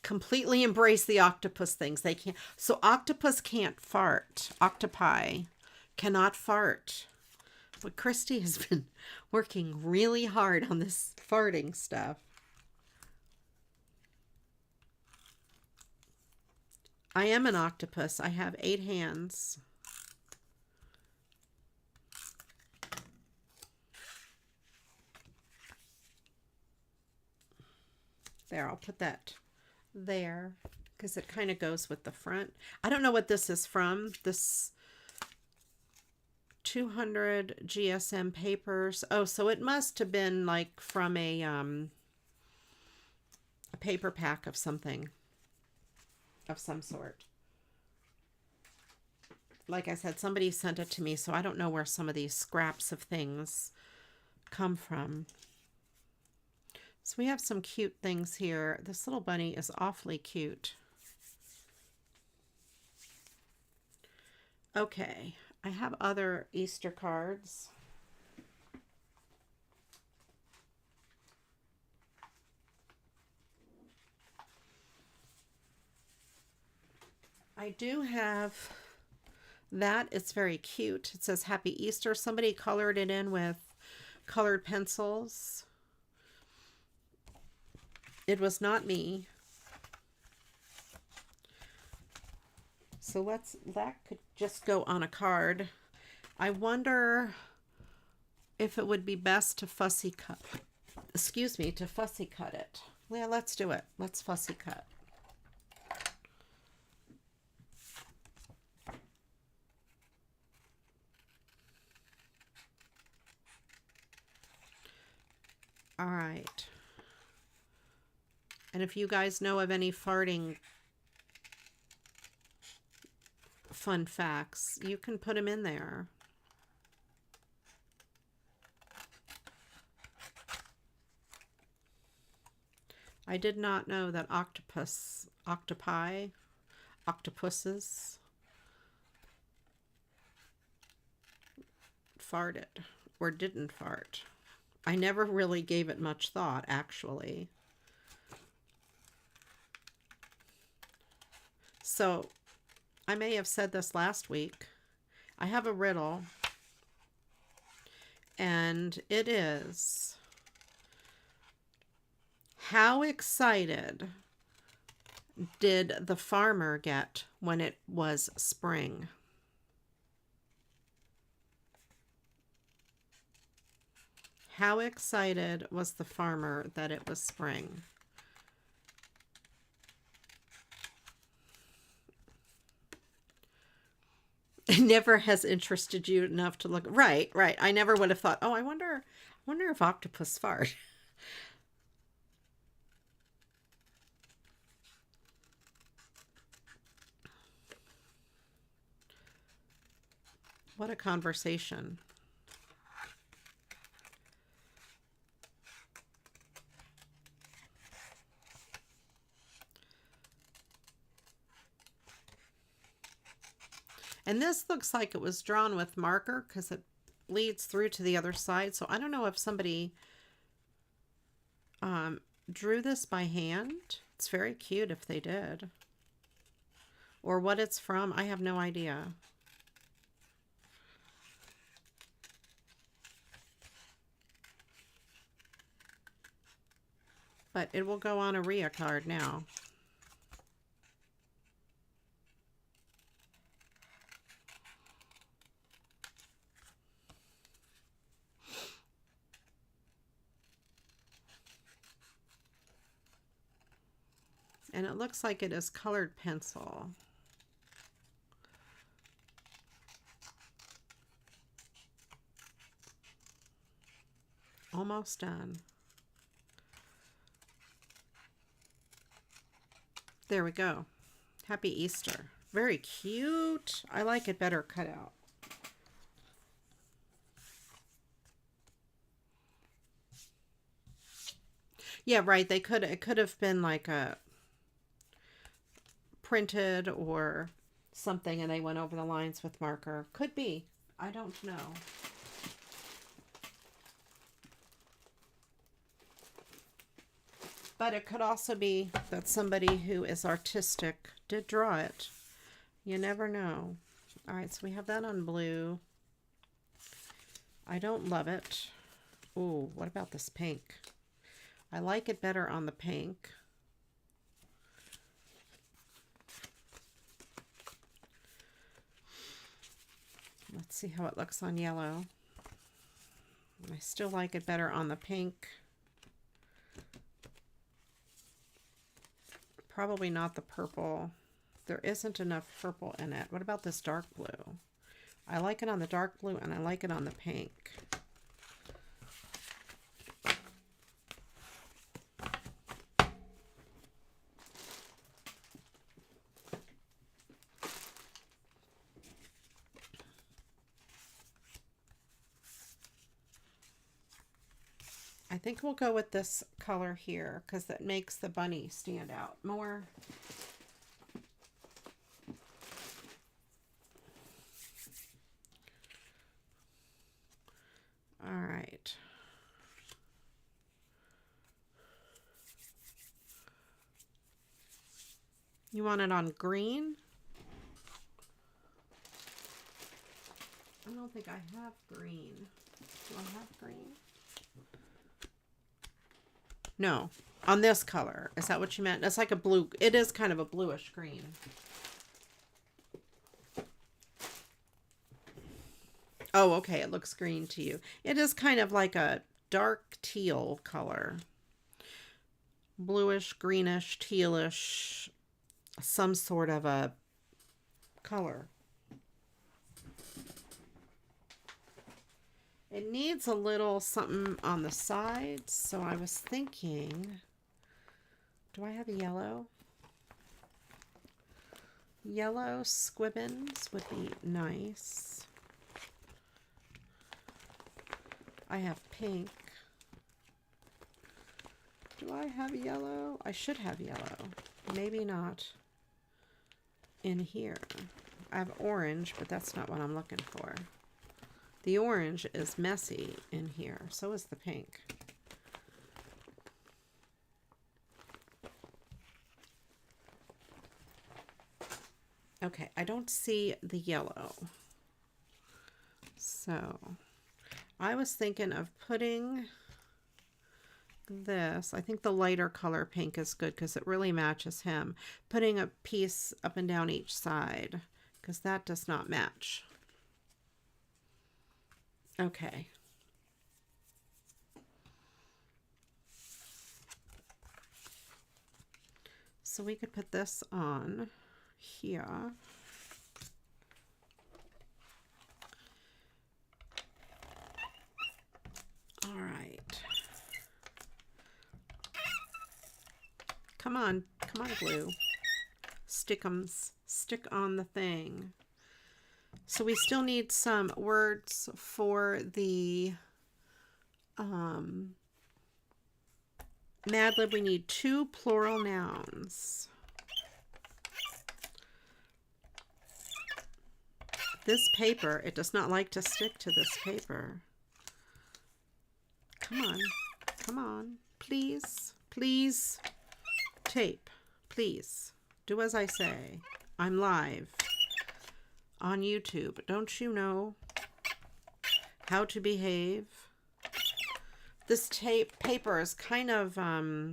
Completely embrace the octopus things. They can't. So octopus can't fart. Octopi cannot fart. But Christy has been working really hard on this farting stuff. I am an octopus. I have 8 hands. There, I'll put that there because it kind of goes with the front. I don't know what this is from. This 200 GSM papers. Oh, so it must have been like from a paper pack of something, of some sort. Like I said, somebody sent it to me, so I don't know where some of these scraps of things come from. So we have some cute things here. This little bunny is awfully cute. Okay, I have other Easter cards. I do have that. It's very cute. It says Happy Easter. Somebody colored it in with colored pencils. It was not me. So that could just go on a card. I wonder if it would be best to fussy cut. Excuse me, to fussy cut it. Yeah, let's do it. Let's fussy cut. All right. And if you guys know of any farting fun facts, you can put them in there. I did not know that octopuses farted or didn't fart. I never really gave it much thought, actually. So, I may have said this last week. I have a riddle, and it is, how excited did the farmer get when it was spring? How excited was the farmer that it was spring? It never has interested you enough to look. Right. I never would have thought, oh, I wonder if octopus fart. What a conversation. And this looks like it was drawn with marker because it leads through to the other side. So I don't know if somebody drew this by hand. It's very cute if they did. or what it's from. I have no idea. But it will go on a Ria card now. And it looks like it is colored pencil. Almost done. There we go. Happy Easter. Very cute. I like it better cut out. Yeah, right. It could have been like a printed or something and they went over the lines with marker. Could be. I don't know. But it could also be that somebody who is artistic did draw it. You never know. All right, so we have that on blue. I don't love it. Ooh, what about this pink? I like it better on the pink. Let's see how it looks on yellow. I still like it better on the pink. Probably not the purple. There isn't enough purple in it. What about this dark blue? I like it on the dark blue and I like it on the pink. I think we'll go with this color here because that makes the bunny stand out more. All right. You want it on green? I don't think I have green. Do I have green? No, on this color. Is that what you meant? It's like a blue. It is kind of a bluish green. Oh, okay. It looks green to you. It is kind of like a dark teal color. Bluish, greenish, tealish, some sort of a color. It needs a little something on the sides, so I was thinking, do I have a yellow? Yellow squibbins would be nice. I have pink. Do I have yellow? I should have yellow. Maybe not in here. I have orange, but that's not what I'm looking for. The orange is messy in here. So is the pink. Okay, I don't see the yellow. So I was thinking of putting this. I think the lighter color pink is good because it really matches him. Putting a piece up and down each side because that does not match. Okay. So we could put this on here. All right. Come on, glue. Stick on the thing. So we still need some words for the Mad Lib. We need 2 plural nouns. This paper, it does not like to stick to this paper. Come on, please, please, tape, please, do as I say. I'm live on YouTube. Don't you know how to behave? This paper is kind of, not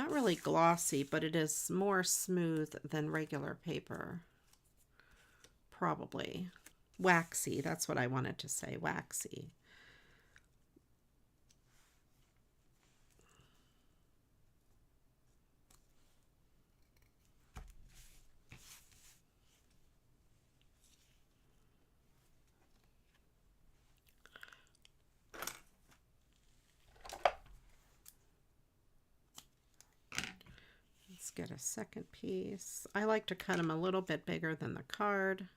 really glossy, but it is more smooth than regular paper. Probably. Waxy, that's what I wanted to say, waxy. Let's get a second piece. I like to cut them a little bit bigger than the card.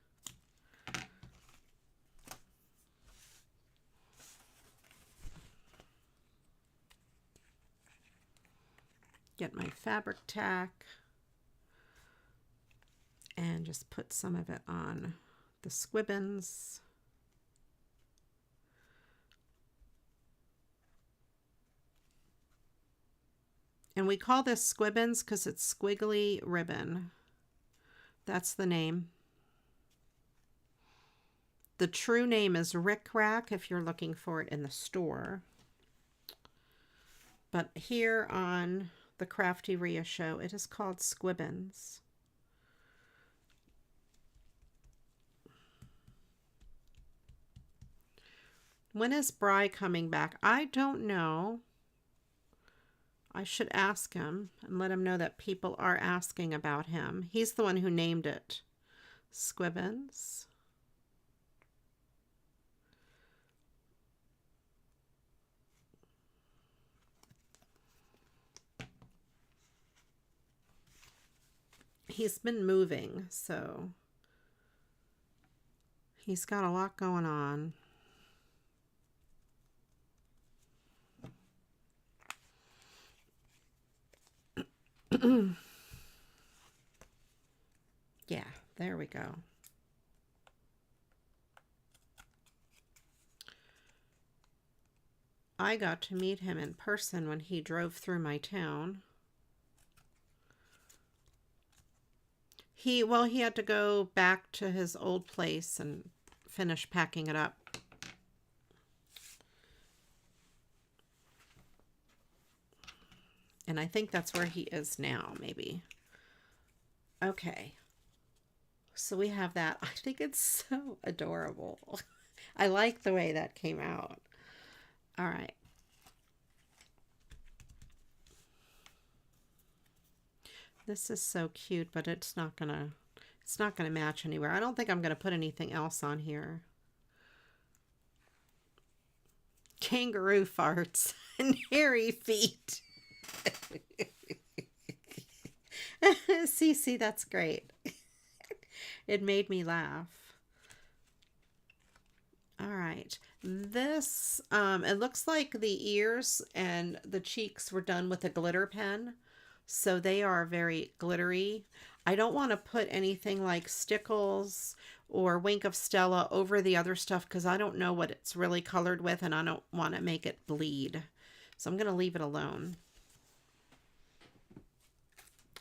Get my fabric tack and just put some of it on the squibbins. And we call this squibbins because it's squiggly ribbon. That's the name. The true name is Rick Rack if you're looking for it in the store. But here on the CraftyRia show, it is called squibbins. When is Bry coming back? I don't know. I should ask him and let him know that people are asking about him. He's the one who named it. Squibbins. He's been moving, so he's got a lot going on. Yeah, there we go. I got to meet him in person when he drove through my town. He had to go back to his old place and finish packing it up. And I think that's where he is now, maybe. Okay. So we have that. I think it's so adorable. I like the way that came out. All right. This is so cute, but it's not gonna match anywhere. I don't think I'm gonna put anything else on here. Kangaroo farts and hairy feet. See, that's great. It made me laugh. All right. This, it looks like the ears and the cheeks were done with a glitter pen. So they are very glittery. I don't want to put anything like Stickles or Wink of Stella over the other stuff because I don't know what it's really colored with and I don't want to make it bleed. So I'm going to leave it alone.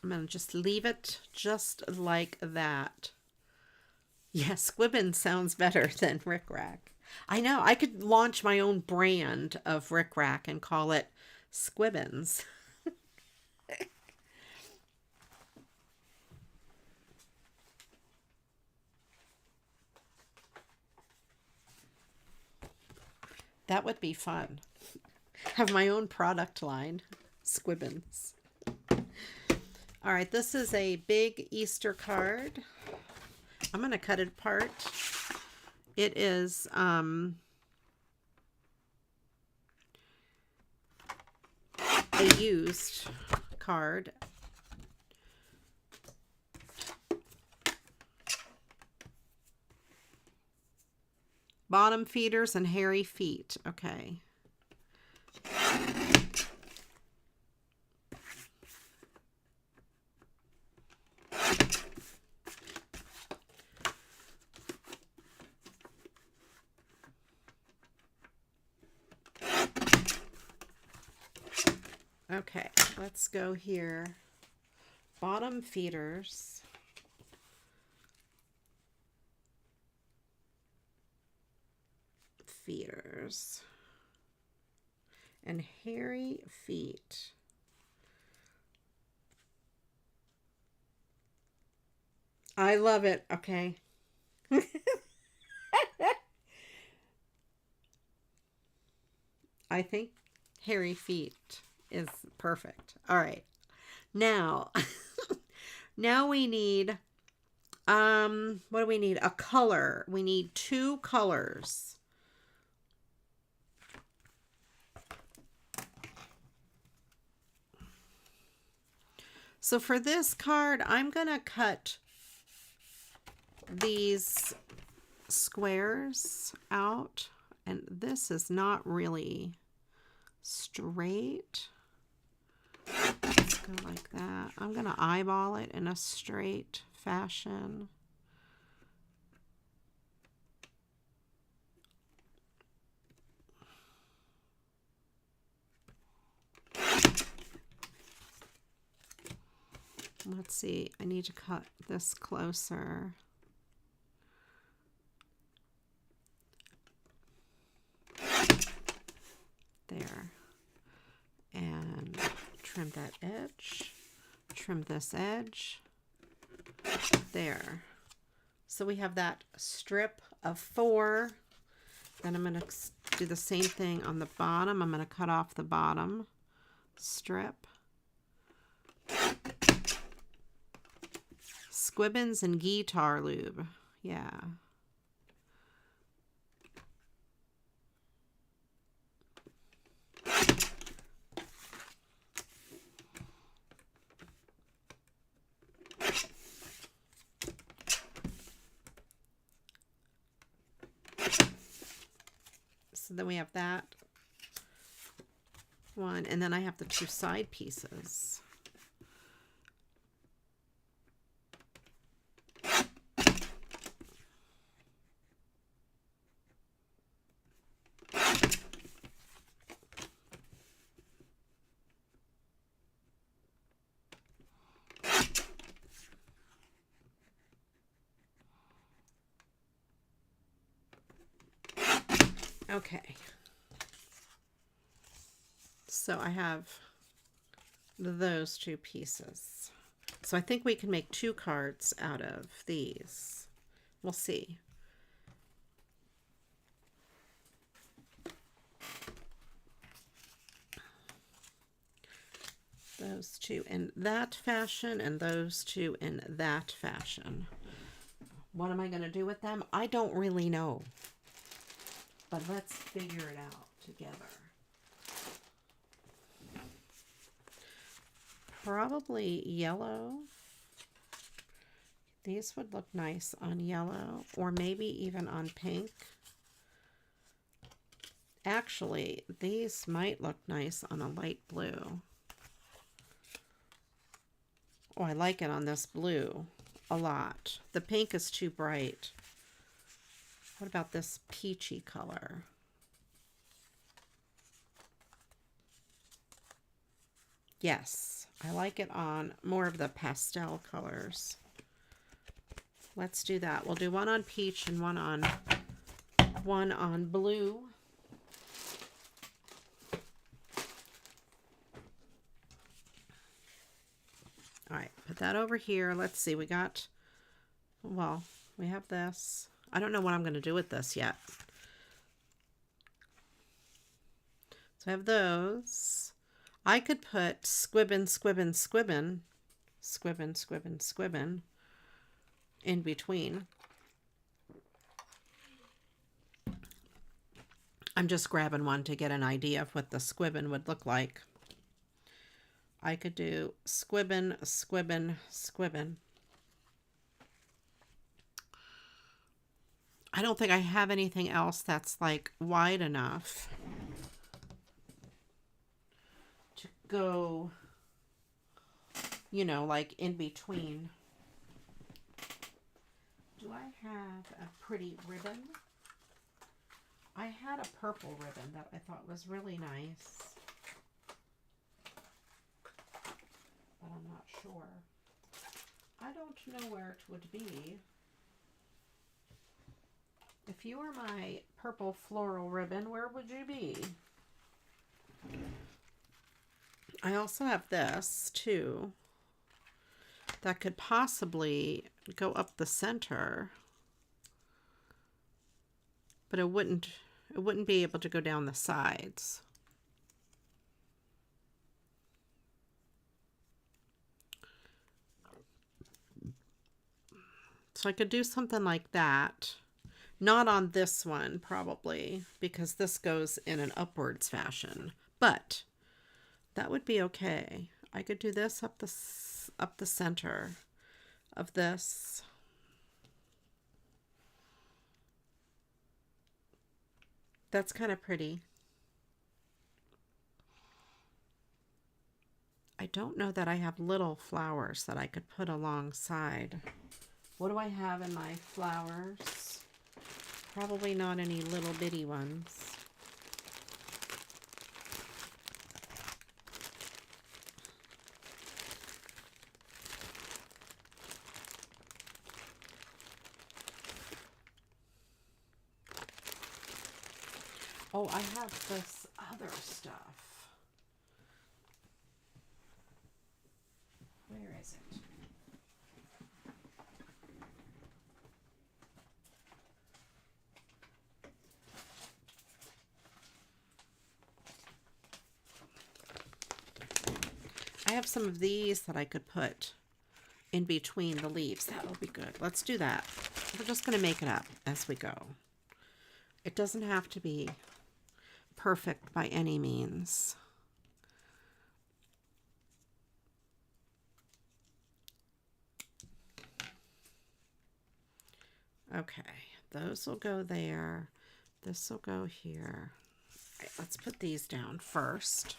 I'm going to just leave it just like that. Yeah, Squibbin sounds better than Rick Rack. I know, I could launch my own brand of Rick Rack and call it Squibbins. That would be fun. Have my own product line, Squibbins. All right, this is a big Easter card. I'm going to cut it apart. It is a used card. Bottom feeders and hairy feet. Okay. Okay, let's go here. bottom feeders. Feeders. And hairy feet. I love it. Okay. I think hairy feet is perfect. All right. Now, now we need, what do we need? A color. We need 2 colors. So for this card, I'm going to cut these squares out, and this is not really straight. Let's go like that. I'm going to eyeball it in a straight fashion. Let's see, I need to cut this closer. There. And trim that edge. Trim this edge. There. So we have that strip of 4. Then I'm going to do the same thing on the bottom. I'm going to cut off the bottom strip. Squibbins and guitar lube. Yeah. So then we have that one, and then I have the 2 side pieces. Okay, so I have those 2 pieces. So I think we can make 2 cards out of these. We'll see. Those 2 in that fashion and those 2 in that fashion. What am I going to do with them? I don't really know. But let's figure it out together. Probably yellow. These would look nice on yellow, or maybe even on pink. Actually, these might look nice on a light blue. Oh, I like it on this blue a lot. The pink is too bright. What about this peachy color? Yes, I like it on more of the pastel colors. Let's do that. We'll do one on peach and one on blue. All right, put that over here. Let's see, we got, well, we have this. I don't know what I'm going to do with this yet. So I have those. I could put squibbin, squibbin, squibbin, squibbin, squibbin, squibbin in between. I'm just grabbing one to get an idea of what the squibbin would look like. I could do squibbin, squibbin, squibbin. I don't think I have anything else that's like wide enough to go, you know, like in between. Do I have a pretty ribbon? I had a purple ribbon that I thought was really nice, but I'm not sure. I don't know where it would be. If you were my purple floral ribbon, where would you be? I also have this too. That could possibly go up the center. But it wouldn't be able to go down the sides. So I could do something like that. Not on this one, probably, because this goes in an upwards fashion. But that would be okay. I could do this up the center of this. That's kind of pretty. I don't know that I have little flowers that I could put alongside. What do I have in my flowers? Probably not any little bitty ones. Oh, I have this other stuff. Where is it? I have some of these that I could put in between the leaves. That will be good. Let's do that. We're just going to make it up as we go. It doesn't have to be perfect by any means. Okay, those will go there. This will go here. All right, let's put these down first.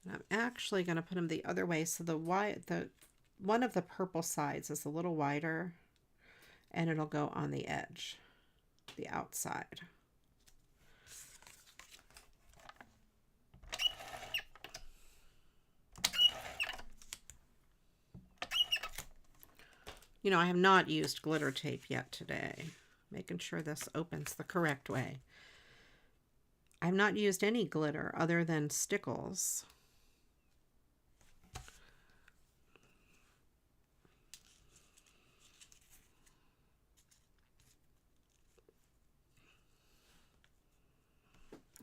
And I'm actually going to put them the other way, so the one of the purple sides is a little wider, and it'll go on the edge, the outside. You know, I have not used glitter tape yet today, making sure this opens the correct way. I've not used any glitter other than stickles.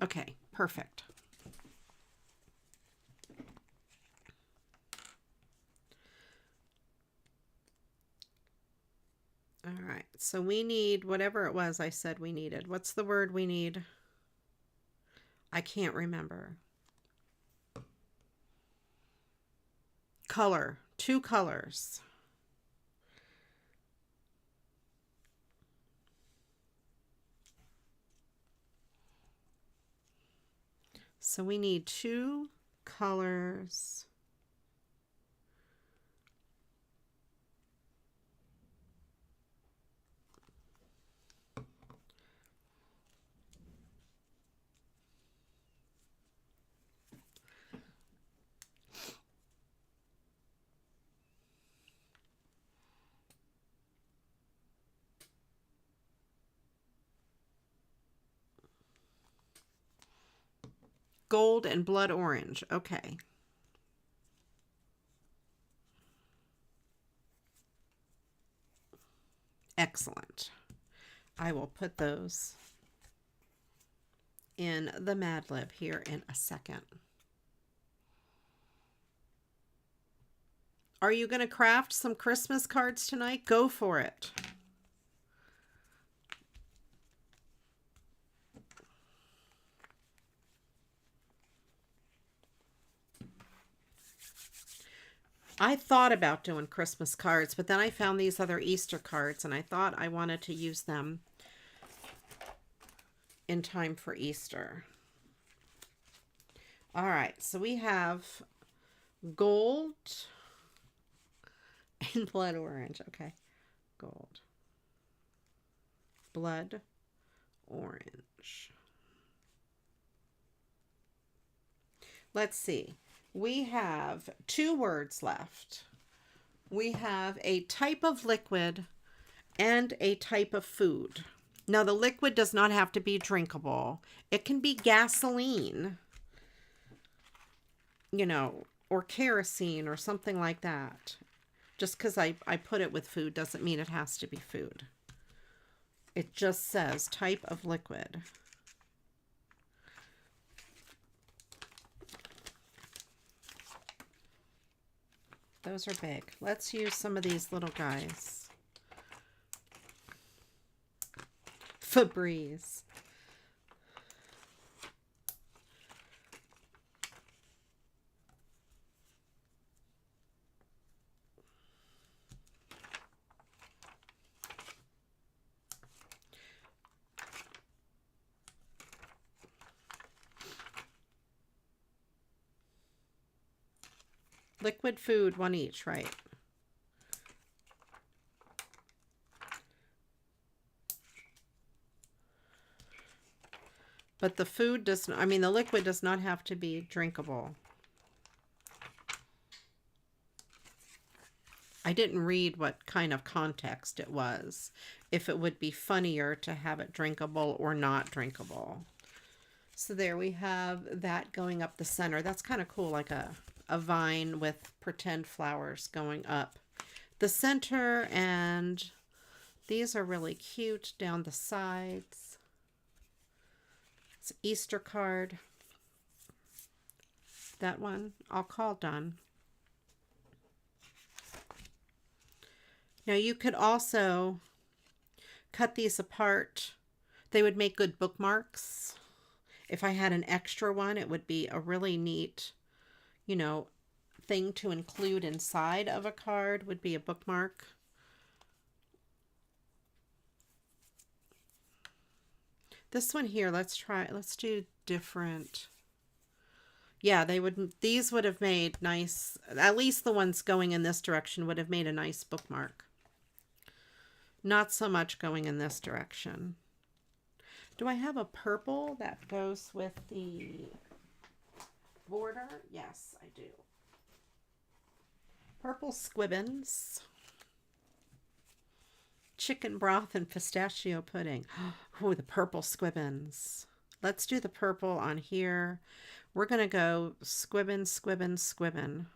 Okay, perfect. All right, so we need whatever it was I said we needed. What's the word we need? I can't remember. Color, 2 colors. So we need 2 colors. Gold and blood orange. Okay. Excellent. I will put those in the Mad Lib here in a second. Are you going to craft some Christmas cards tonight? Go for it. I thought about doing Christmas cards, but then I found these other Easter cards, and I thought I wanted to use them in time for Easter. All right, so we have gold and blood orange. Okay, gold, blood orange. orange. Let's see. We have 2 words left. We have a type of liquid and a type of food. Now, the liquid does not have to be drinkable. It can be gasoline, you know, or kerosene or something like that. Just because I put it with food doesn't mean it has to be food. It just says type of liquid. Those are big. Let's use some of these little guys. Febreze. Liquid food, 1 each, right? But the food does not, I mean, the liquid does not have to be drinkable. I didn't read what kind of context it was. If it would be funnier to have it drinkable or not drinkable. So there we have that going up the center. That's kind of cool, like a vine with pretend flowers going up the center, and these are really cute down the sides. It's an Easter card. That one I'll call done. Now you could also cut these apart. They would make good bookmarks. If I had an extra one, it would be a really neat, you know, thing to include inside of a card, would be a bookmark. This one here, let's do different. Yeah, these would have made nice, at least the ones going in this direction would have made a nice bookmark. Not so much going in this direction. Do I have a purple that goes with the border? Yes, I do. Purple squibbins. Chicken broth and pistachio pudding. Oh, the purple squibbins. Let's do the purple on here. We're going to go squibbin, squibbin, squibbin.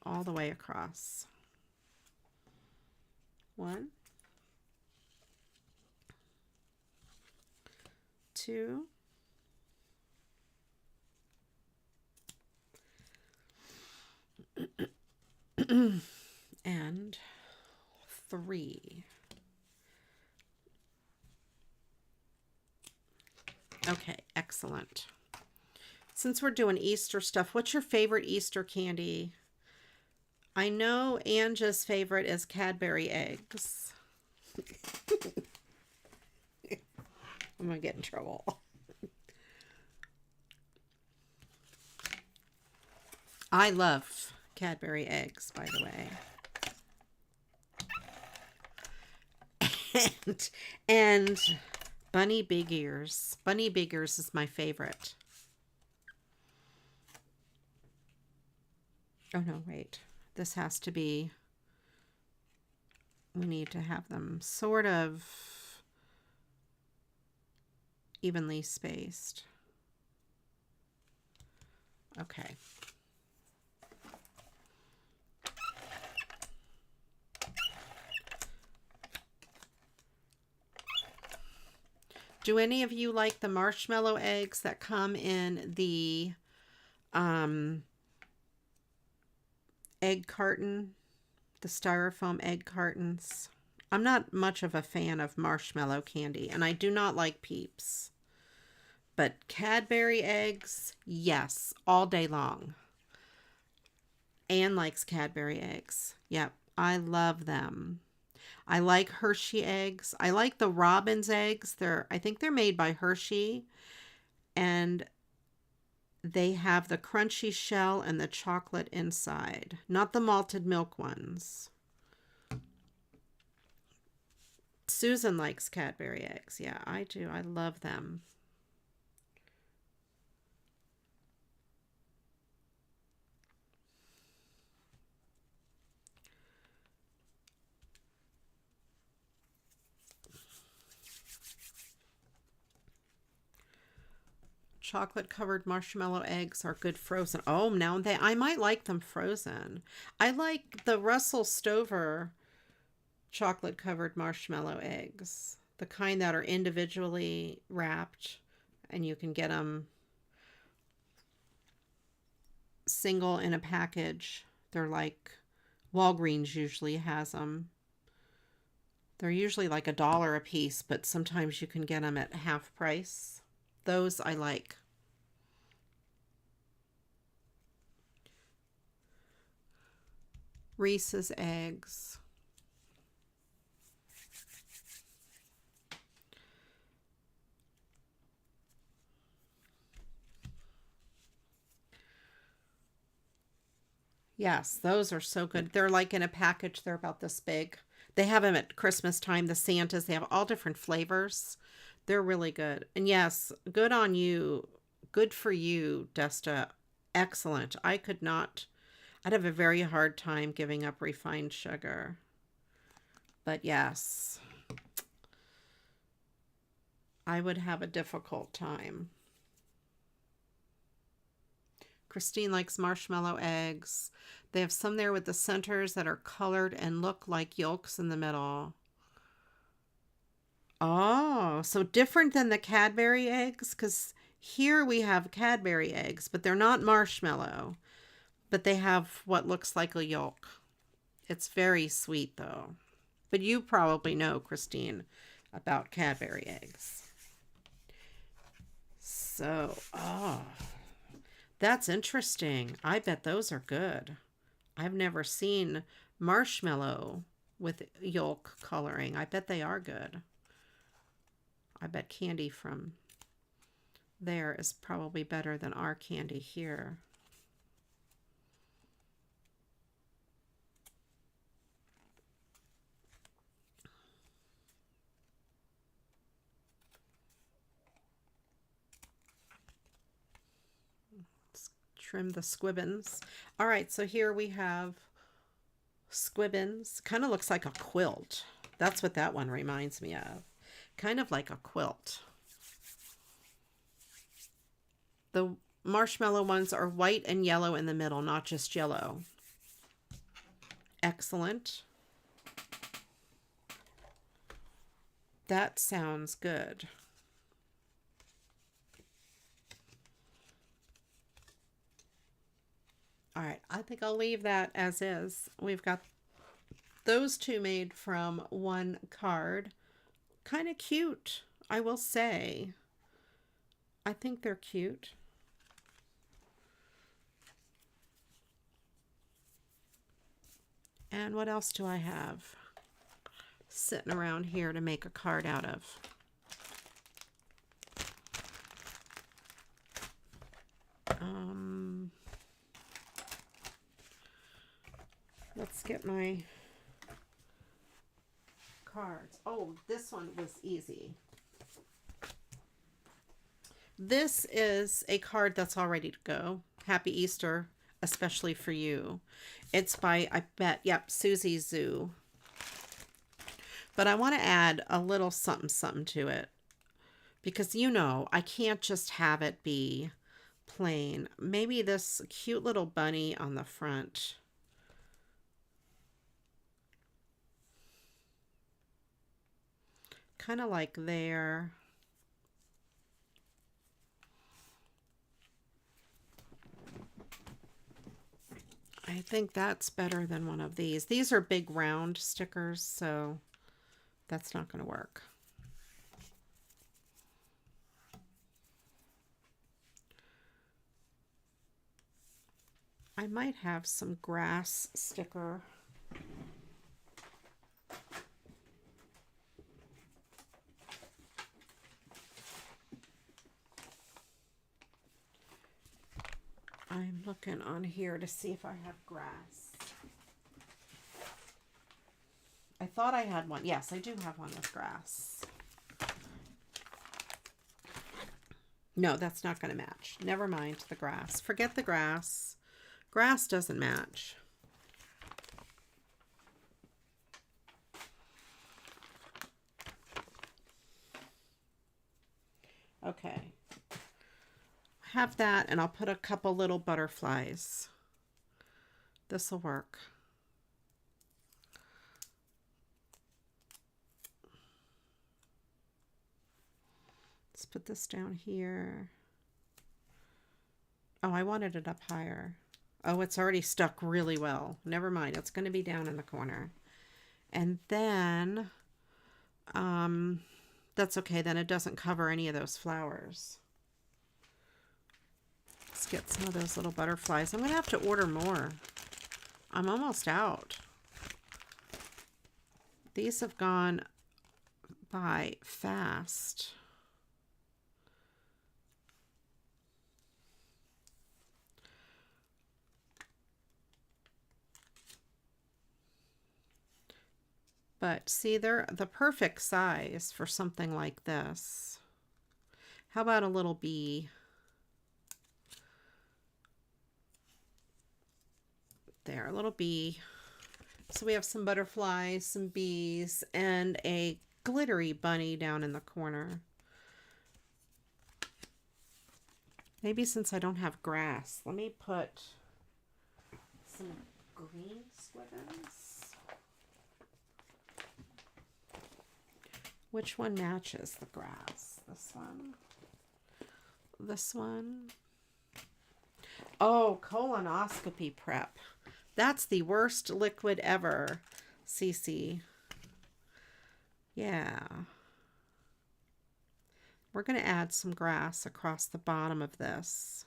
All the way across. 1, 2, and 3. Okay, excellent. Since we're doing Easter stuff, what's your favorite Easter candy? I know Anja's favorite is Cadbury eggs. I'm gonna get in trouble. I love Cadbury eggs, by the way. And Bunny Big Ears. Bunny Big Ears is my favorite. Oh no, wait. This has to be, we need to have them sort of evenly spaced. Okay. Do any of you like the marshmallow eggs that come in the egg carton, the styrofoam egg cartons? I'm not much of a fan of marshmallow candy, and I do not like Peeps. But Cadbury eggs, yes, all day long. Anne likes Cadbury eggs. Yep, I love them. I like Hershey eggs. I like the Robin's eggs. I think they're made by Hershey, and they have the crunchy shell and the chocolate inside, not the malted milk ones. Susan likes Cadbury eggs. Yeah, I do. I love them. Chocolate covered marshmallow eggs are good frozen. Oh, now I might like them frozen. I like the Russell Stover chocolate covered marshmallow eggs, the kind that are individually wrapped, and you can get them single in a package. They're like Walgreens usually has them. They're usually like $1 a piece, but sometimes you can get them at half price. Those I like. Reese's eggs. Yes, those are so good. They're like in a package. They're about this big. They have them at Christmas time. The Santas, they have all different flavors. They're really good. And yes, good on you. Good for you, Desta. Excellent. I could not, I'd have a very hard time giving up refined sugar. But yes, I would have a difficult time. Christine likes marshmallow eggs. They have some there with the centers that are colored and look like yolks in the middle. Oh, so different than the Cadbury eggs? Because here we have Cadbury eggs, but they're not marshmallow. But they have what looks like a yolk. It's very sweet, though. But you probably know, Christine, about Cadbury eggs. So, oh, that's interesting. I bet those are good. I've never seen marshmallow with yolk coloring. I bet they are good. I bet candy from there is probably better than our candy here. Let's trim the squibbins. All right, so here we have squibbins. Kind of looks like a quilt. That's what that one reminds me of. Kind of like a quilt. The marshmallow ones are white and yellow in the middle, not just yellow. Excellent. That sounds good. All right, I think I'll leave that as is. We've got those two made from one card. Kind of cute, I will say. I think they're cute. And what else do I have sitting around here to make a card out of? Let's get my cards. Oh, this one was easy. This is a card that's all ready to go. Happy Easter, especially for you. It's by, I bet, yep, Susie Zoo. But I want to add a little something something to it. Because, you know, I can't just have it be plain. Maybe this cute little bunny on the front. Kind of like there. I think that's better than one of these. These are big round stickers, so that's not going to work. I might have some grass sticker. I'm looking on here to see if I have grass. I thought I had one. Yes, I do have one with grass. No, that's not going to match. Never mind the grass. Forget the grass. Grass doesn't match. Okay. Have that, and I'll put a couple little butterflies. This will work. Let's put this down here. Oh, I wanted it up higher. Oh, it's already stuck really well. Never mind. It's going to be down in the corner. And then, that's okay. Then it doesn't cover any of those flowers. Let's get some of those little butterflies. I'm going to have to order more. I'm almost out. These have gone by fast. But see, they're the perfect size for something like this. How about a little bee? There, a little bee. So we have some butterflies, some bees, and a glittery bunny down in the corner. Maybe since I don't have grass, let me put some green squibbins. Which one matches the grass? This one? This one? Oh, colonoscopy prep. That's the worst liquid ever, Cece. Yeah. We're going to add some grass across the bottom of this.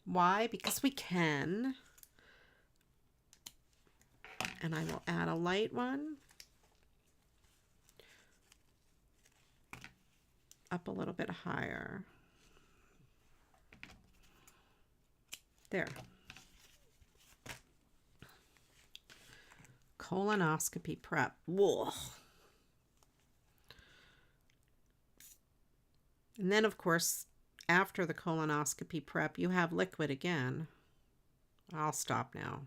Why? Because we can. And I will add a light one. Up a little bit higher. There. Colonoscopy prep. Whoa. And then, of course, after the colonoscopy prep, you have liquid again. I'll stop now.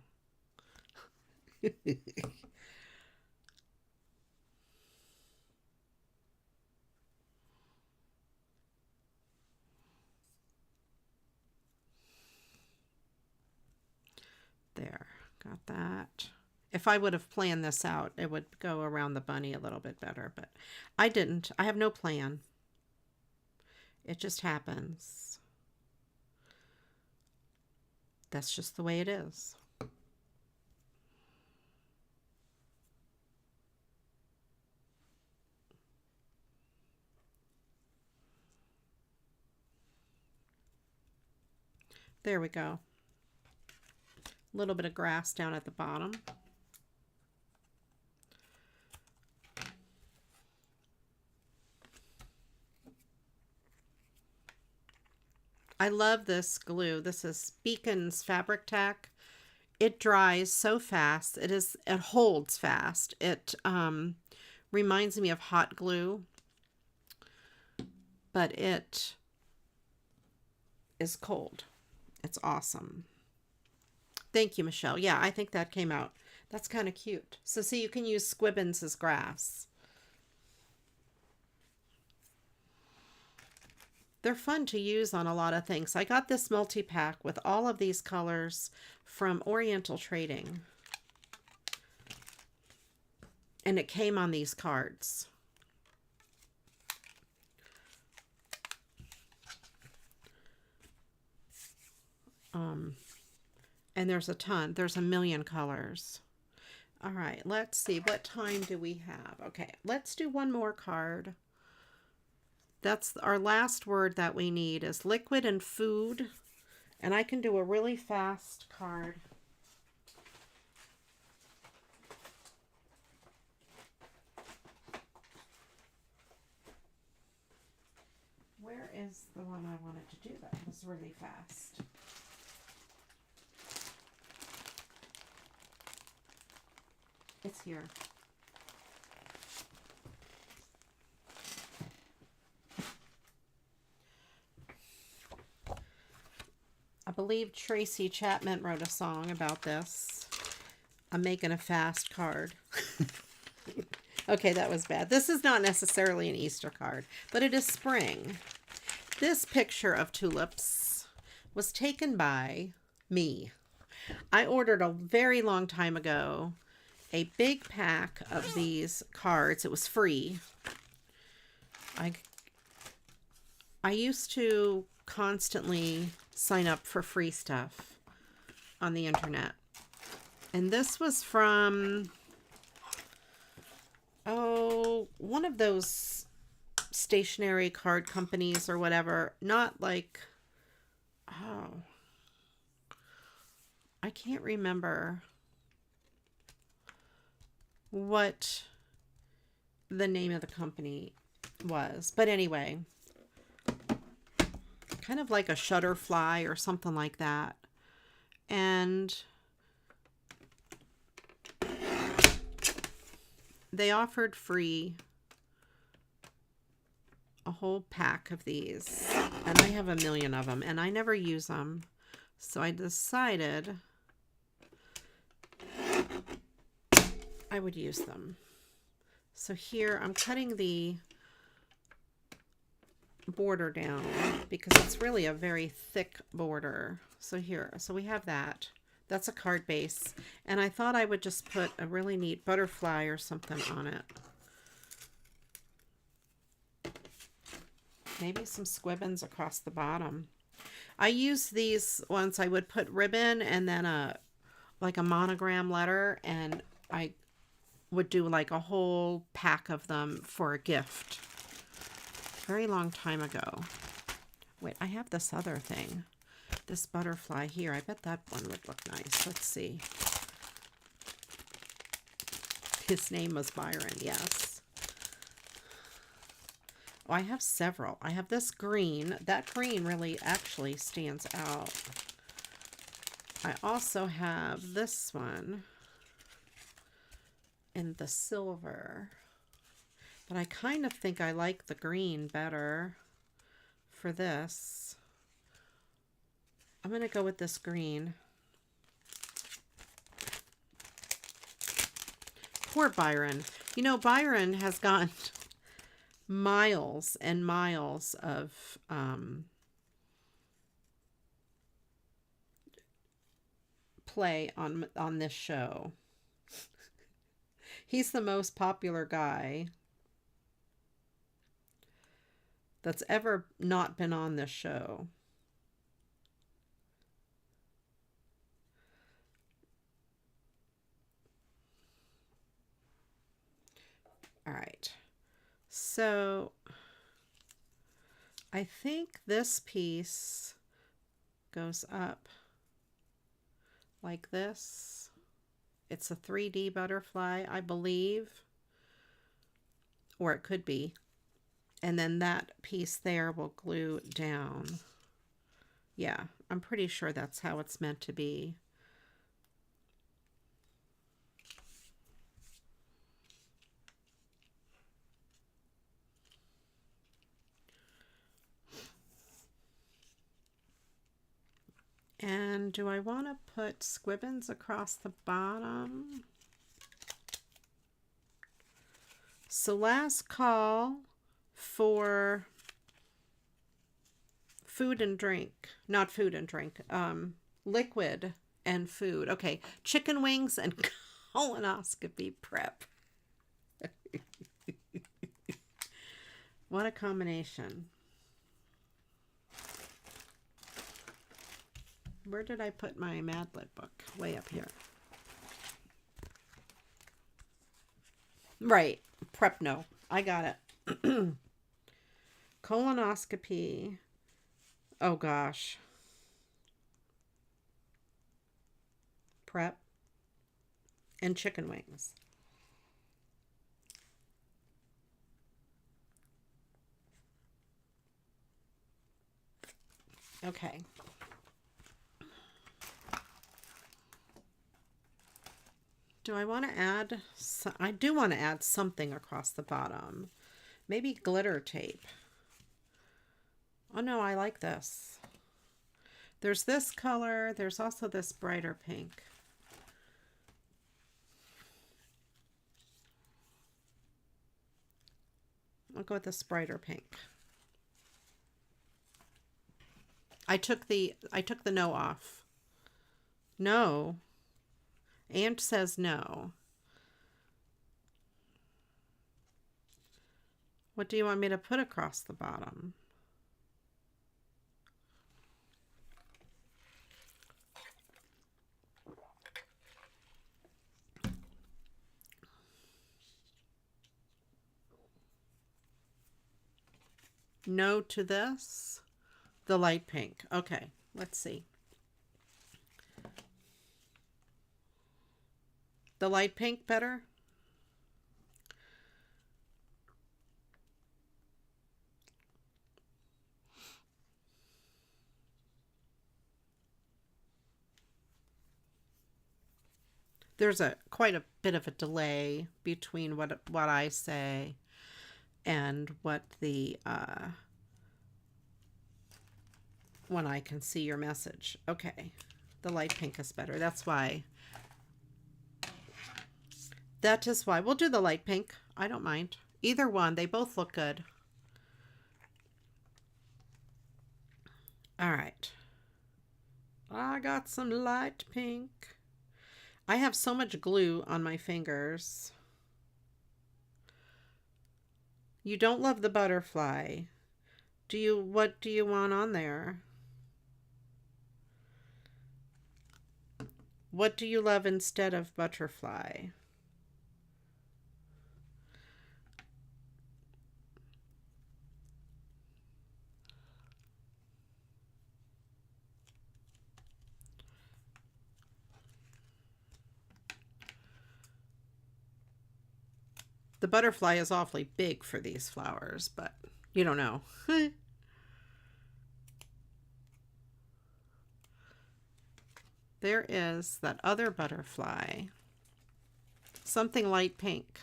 There, got that. If I would have planned this out, it would go around the bunny a little bit better, but I didn't. I have no plan. It just happens. That's just the way it is. There we go. A little bit of grass down at the bottom. I love this glue. This is Beacon's Fabric Tack. It dries so fast. It holds fast. It reminds me of hot glue, but it is cold. It's awesome. Thank you, Michelle. Yeah, I think that came out. That's kind of cute. So see, you can use squibbins as grass. They're fun to use on a lot of things. I got this multi-pack with all of these colors from Oriental Trading. And it came on these cards. And there's a ton. There's a million colors. All right, let's see. What time do we have? Okay, let's do one more card. That's our last word that we need is liquid and food. And I can do a really fast card. Where is the one I wanted to do that was really fast? It's here. I believe Tracy Chapman wrote a song about this. I'm making a fast card. Okay, that was bad. This is not necessarily an Easter card, but it is spring. This picture of tulips was taken by me. I ordered a very long time ago a big pack of these cards. It was free. I used to constantly sign up for free stuff on the internet. And this was from, one of those stationery card companies or whatever. Not like, I can't remember what the name of the company was. But anyway, kind of like a Shutterfly or something like that. And they offered free a whole pack of these. And I have a million of them, and I never use them. So I decided I would use them. So here I'm cutting the border down because it's really a very thick border. So here, so we have that. That's a card base. And I thought I would just put a really neat butterfly or something on it. Maybe some squibbons across the bottom. I use these ones. I would put ribbon and then like a monogram letter, and I would do like a whole pack of them for a gift. Very long time ago. Wait, I have this other thing. This butterfly here. I bet that one would look nice. Let's see. His name was Byron, yes. Oh, I have several. I have this green. That green really actually stands out. I also have this one in the silver. But I kind of think I like the green better for this. I'm going to go with this green. Poor Byron. You know, Byron has gone miles and miles of play on this show. He's the most popular guy that's ever not been on this show. All right. So I think this piece goes up like this. It's a 3D butterfly, I believe. Or it could be. And then that piece there will glue down. Yeah, I'm pretty sure that's how it's meant to be. And do I want to put squibbons across the bottom? So last call for food and drink. Not food and drink. Liquid and food. Okay. Chicken wings and colonoscopy prep. What a combination. Where did I put my Mad Lib book? Way up here. Right. Prep, no. I got it. Colonoscopy. Oh, gosh. Prep. And chicken wings. Okay. Do I want to add, I do want to add something across the bottom. Maybe glitter tape. Oh no, I like this. There's this color. There's also this brighter pink. I'll go with this brighter pink. I took the no off. No. And says no. What do you want me to put across the bottom? No to this. The light pink. Okay, let's see. The light pink better? There's quite a bit of a delay between what I say and what the when I can see your message. Okay, the light pink is better. That's why. That is why. We'll do the light pink. I don't mind. Either one. They both look good. All right. I got some light pink. I have so much glue on my fingers. You don't love the butterfly. What do you want on there? What do you love instead of butterfly? The butterfly is awfully big for these flowers, but you don't know. There is that other butterfly. Something light pink.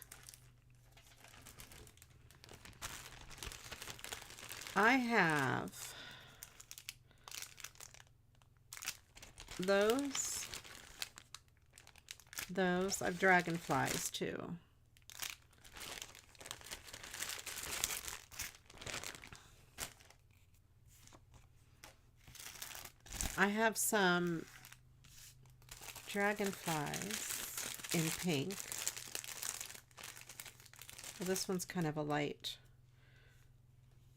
I have those. I have dragonflies too. I have some dragonflies in pink. Well, this one's kind of a light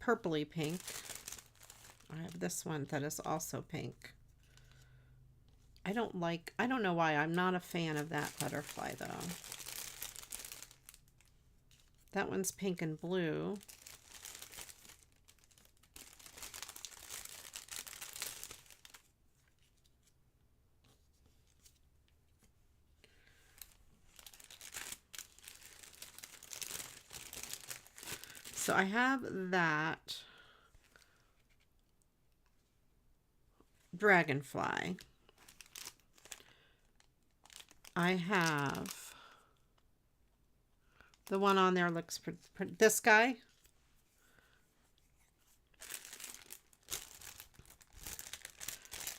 purpley pink. I have this one that is also pink. I don't know why. I'm not a fan of that butterfly though. That one's pink and blue. So I have that dragonfly. I have the one on there looks pretty, this guy.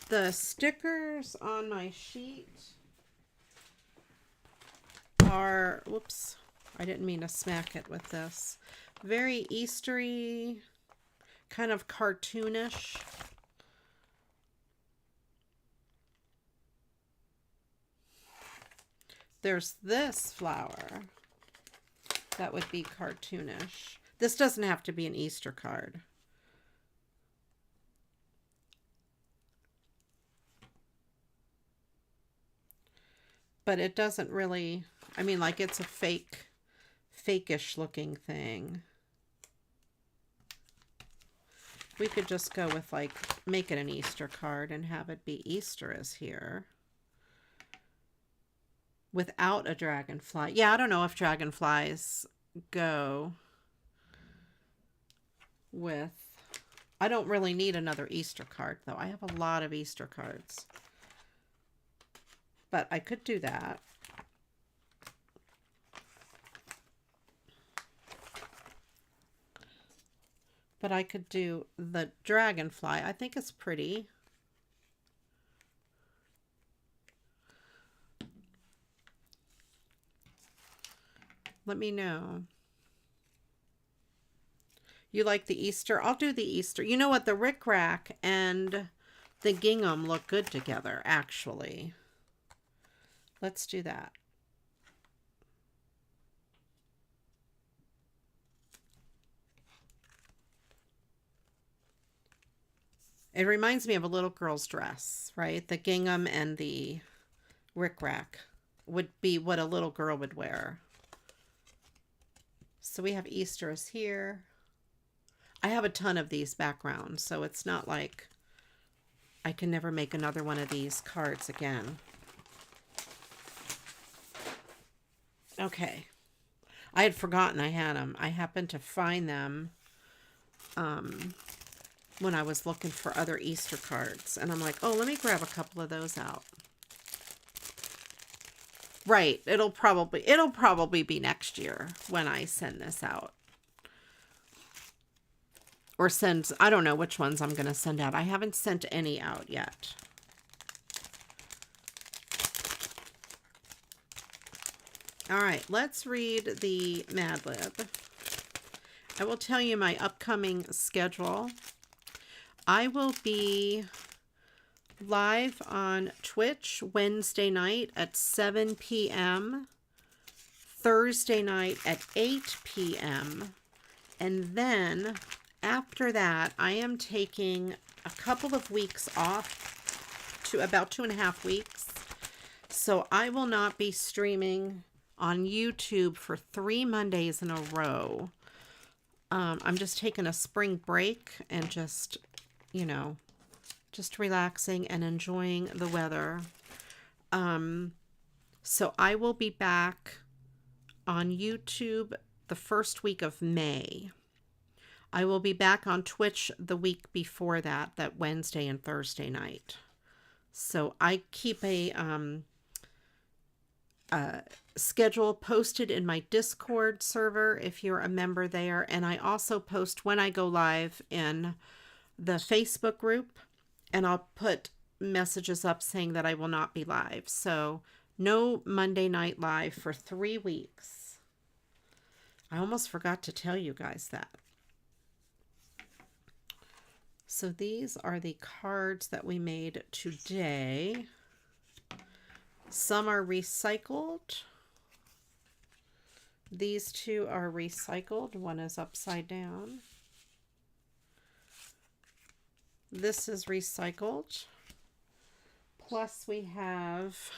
The stickers on my sheet are, whoops, I didn't mean to smack it with this. Very Eastery, kind of cartoonish. There's this flower that would be cartoonish. This doesn't have to be an Easter card. But it doesn't really, I mean, like it's a fakish looking thing. We could just go with like, make it an Easter card and have it be Easter is here. Without a dragonfly. Yeah, I don't know if dragonflies go with, I don't really need another Easter card though. I have a lot of Easter cards. But I could do that. but I could do the dragonfly. I think it's pretty. Let me know. You like the Easter? I'll do the Easter. You know what? The rickrack and the gingham look good together, actually. Let's do that. It reminds me of a little girl's dress, right? The gingham and the rickrack would be what a little girl would wear. So we have Easter's here. I have a ton of these backgrounds, so it's not like I can never make another one of these cards again. Okay. I had forgotten I had them. I happened to find them when I was looking for other Easter cards. And I'm like, oh, let me grab a couple of those out. Right. It'll probably be next year when I send this out. Or send, I don't know which ones I'm going to send out. I haven't sent any out yet. All right, let's read the Mad Lib. I will tell you my upcoming schedule. I will be live on Twitch Wednesday night at 7 p.m., Thursday night at 8 p.m., and then after that, I am taking a couple of weeks off, to about 2.5 weeks. So I will not be streaming on YouTube for 3 Mondays in a row. I'm just taking a spring break and just, you know, just relaxing and enjoying the weather. So I will be back on YouTube the first week of May. I will be back on Twitch the week before that Wednesday and Thursday night. So I keep a schedule posted in my Discord server if you're a member there. And I also post when I go live in the Facebook group. And I'll put messages up saying that I will not be live. So no Monday night live for 3 weeks. I almost forgot to tell you guys that. So these are the cards that we made today. Some are recycled. These two are recycled. One is upside down. This is recycled. Plus we have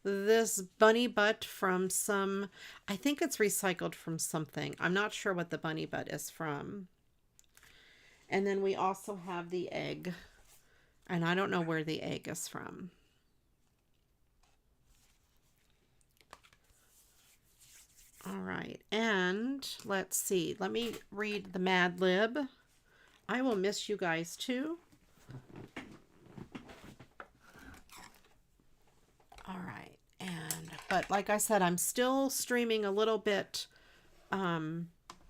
this bunny butt from some, I think it's recycled from something. I'm not sure what the bunny butt is from. And then we also have the egg. And I don't know where the egg is from. All right. And let's see. Let me read the Mad Lib. I will miss you guys too. All right. But like I said, I'm still streaming a little bit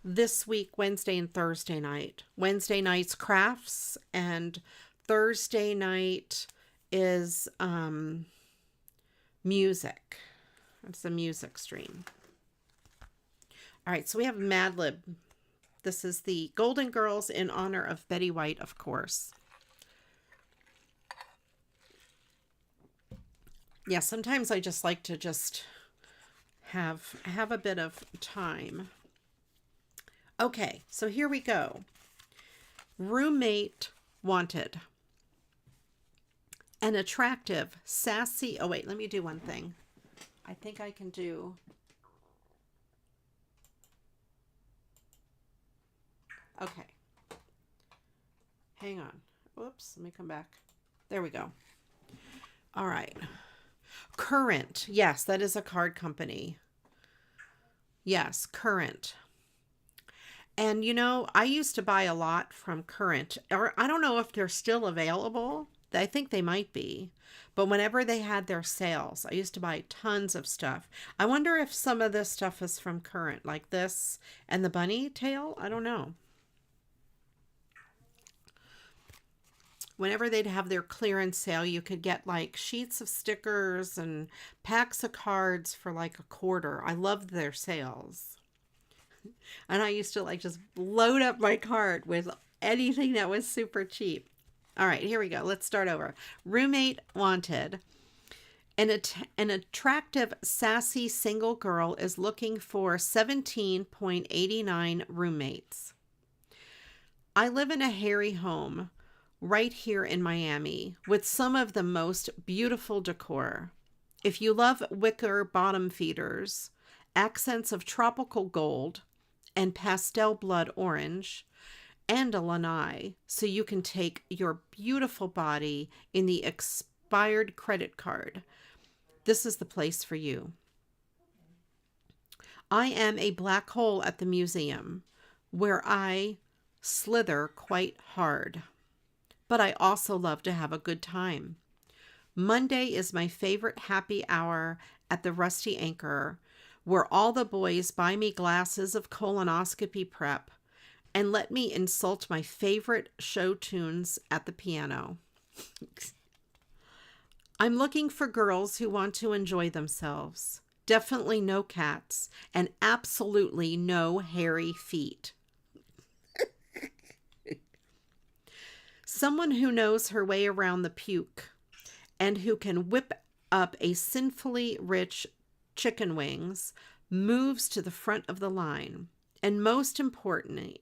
this week, Wednesday and Thursday night. Wednesday night's crafts and Thursday night is music. It's a music stream. All right, so we have Mad Lib. This is the Golden Girls in honor of Betty White, of course. Yeah, sometimes I just like to just have a bit of time. Okay, so here we go. Roommate wanted. An attractive, sassy... Oh, wait, let me do one thing. I think I can do... Okay. Hang on. Whoops, let me come back. There we go. All right. Current. Yes, that is a card company. Yes, Current. And, you know, I used to buy a lot from Current. Or I don't know if they're still available. I think they might be. But whenever they had their sales, I used to buy tons of stuff. I wonder if some of this stuff is from Current, like this and the bunny tail. I don't know. whenever they'd have their clearance sale, you could get like sheets of stickers and packs of cards for like $1. I loved their sales. And I used to like just load up my cart with anything that was super cheap. All right, here we go. Let's start over. Roommate wanted. An attractive, sassy single girl is looking for 17.89 roommates. I live in a hairy home right here in Miami with some of the most beautiful decor. If you love wicker bottom feeders, accents of tropical gold, and pastel blood orange, and a lanai, so you can take your beautiful body in the expired credit card, this is the place for you. I am a black hole at the museum where I slither quite hard, but I also love to have a good time. Monday is my favorite happy hour at the Rusty Anchor, where all the boys buy me glasses of colonoscopy prep and let me insult my favorite show tunes at the piano. I'm looking for girls who want to enjoy themselves. Definitely no cats and absolutely no hairy feet. Someone who knows her way around the puke and who can whip up a sinfully rich chicken wings moves to the front of the line. And most importantly,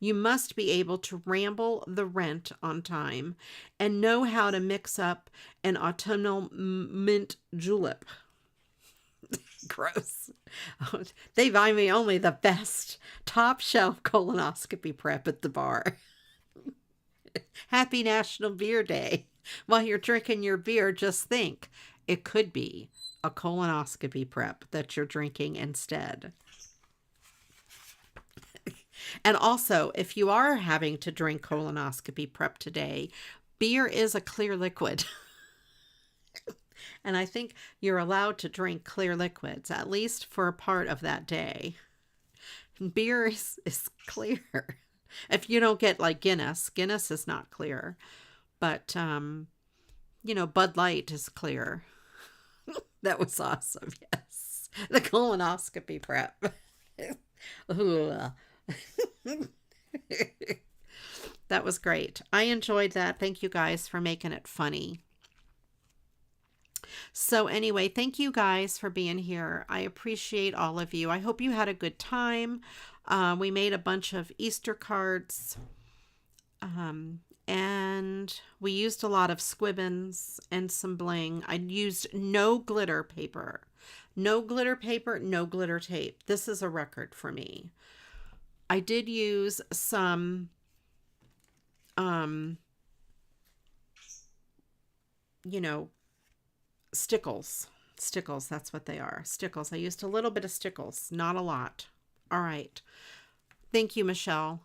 you must be able to ramble the rent on time and know how to mix up an autumnal mint julep. Gross. They buy me only the best top shelf colonoscopy prep at the bar. Happy National Beer Day. While you're drinking your beer, just think it could be a colonoscopy prep that you're drinking instead. And also, if you are having to drink colonoscopy prep today, beer is a clear liquid. And I think you're allowed to drink clear liquids, at least for a part of that day. Beer is clear. If you don't get like Guinness is not clear. But, Bud Light is clear. That was awesome, yes. The colonoscopy prep. That was great. I enjoyed that. Thank you guys for making it funny. So anyway, thank you guys for being here. I appreciate all of you. I hope you had a good time. We made a bunch of Easter cards. And we used a lot of squibbins and some bling. I used no glitter paper. No glitter paper, no glitter tape. This is a record for me. I did use some, stickles. Stickles, that's what they are. Stickles. I used a little bit of stickles, not a lot. All right. Thank you, Michelle.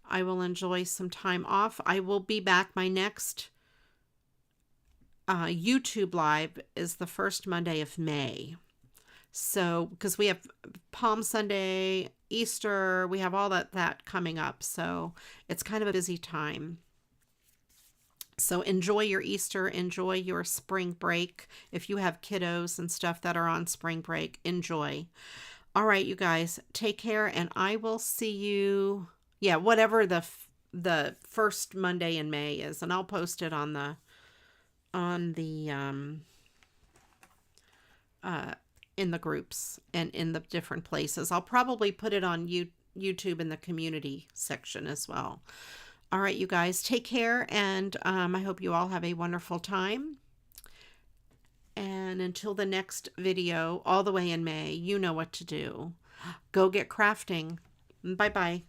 I will enjoy some time off. I will be back. My next YouTube live is the first Monday of May. So, because we have Palm Sunday, Easter, we have all that coming up. So it's kind of a busy time. So enjoy your Easter, enjoy your spring break. If you have kiddos and stuff that are on spring break, enjoy. All right, you guys, take care, and I will see you, whatever the first Monday in May is, and I'll post it on the in the groups and in the different places. I'll probably put it on YouTube in the community section as well. All right, you guys, take care, and I hope you all have a wonderful time. And until the next video, all the way in May, you know what to do. Go get crafting. Bye-bye.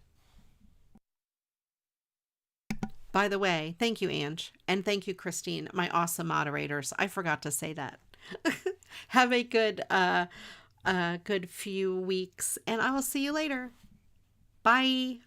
By the way, thank you, Ange, and thank you, Christine, my awesome moderators. I forgot to say that. Have a good few weeks, and I will see you later. Bye.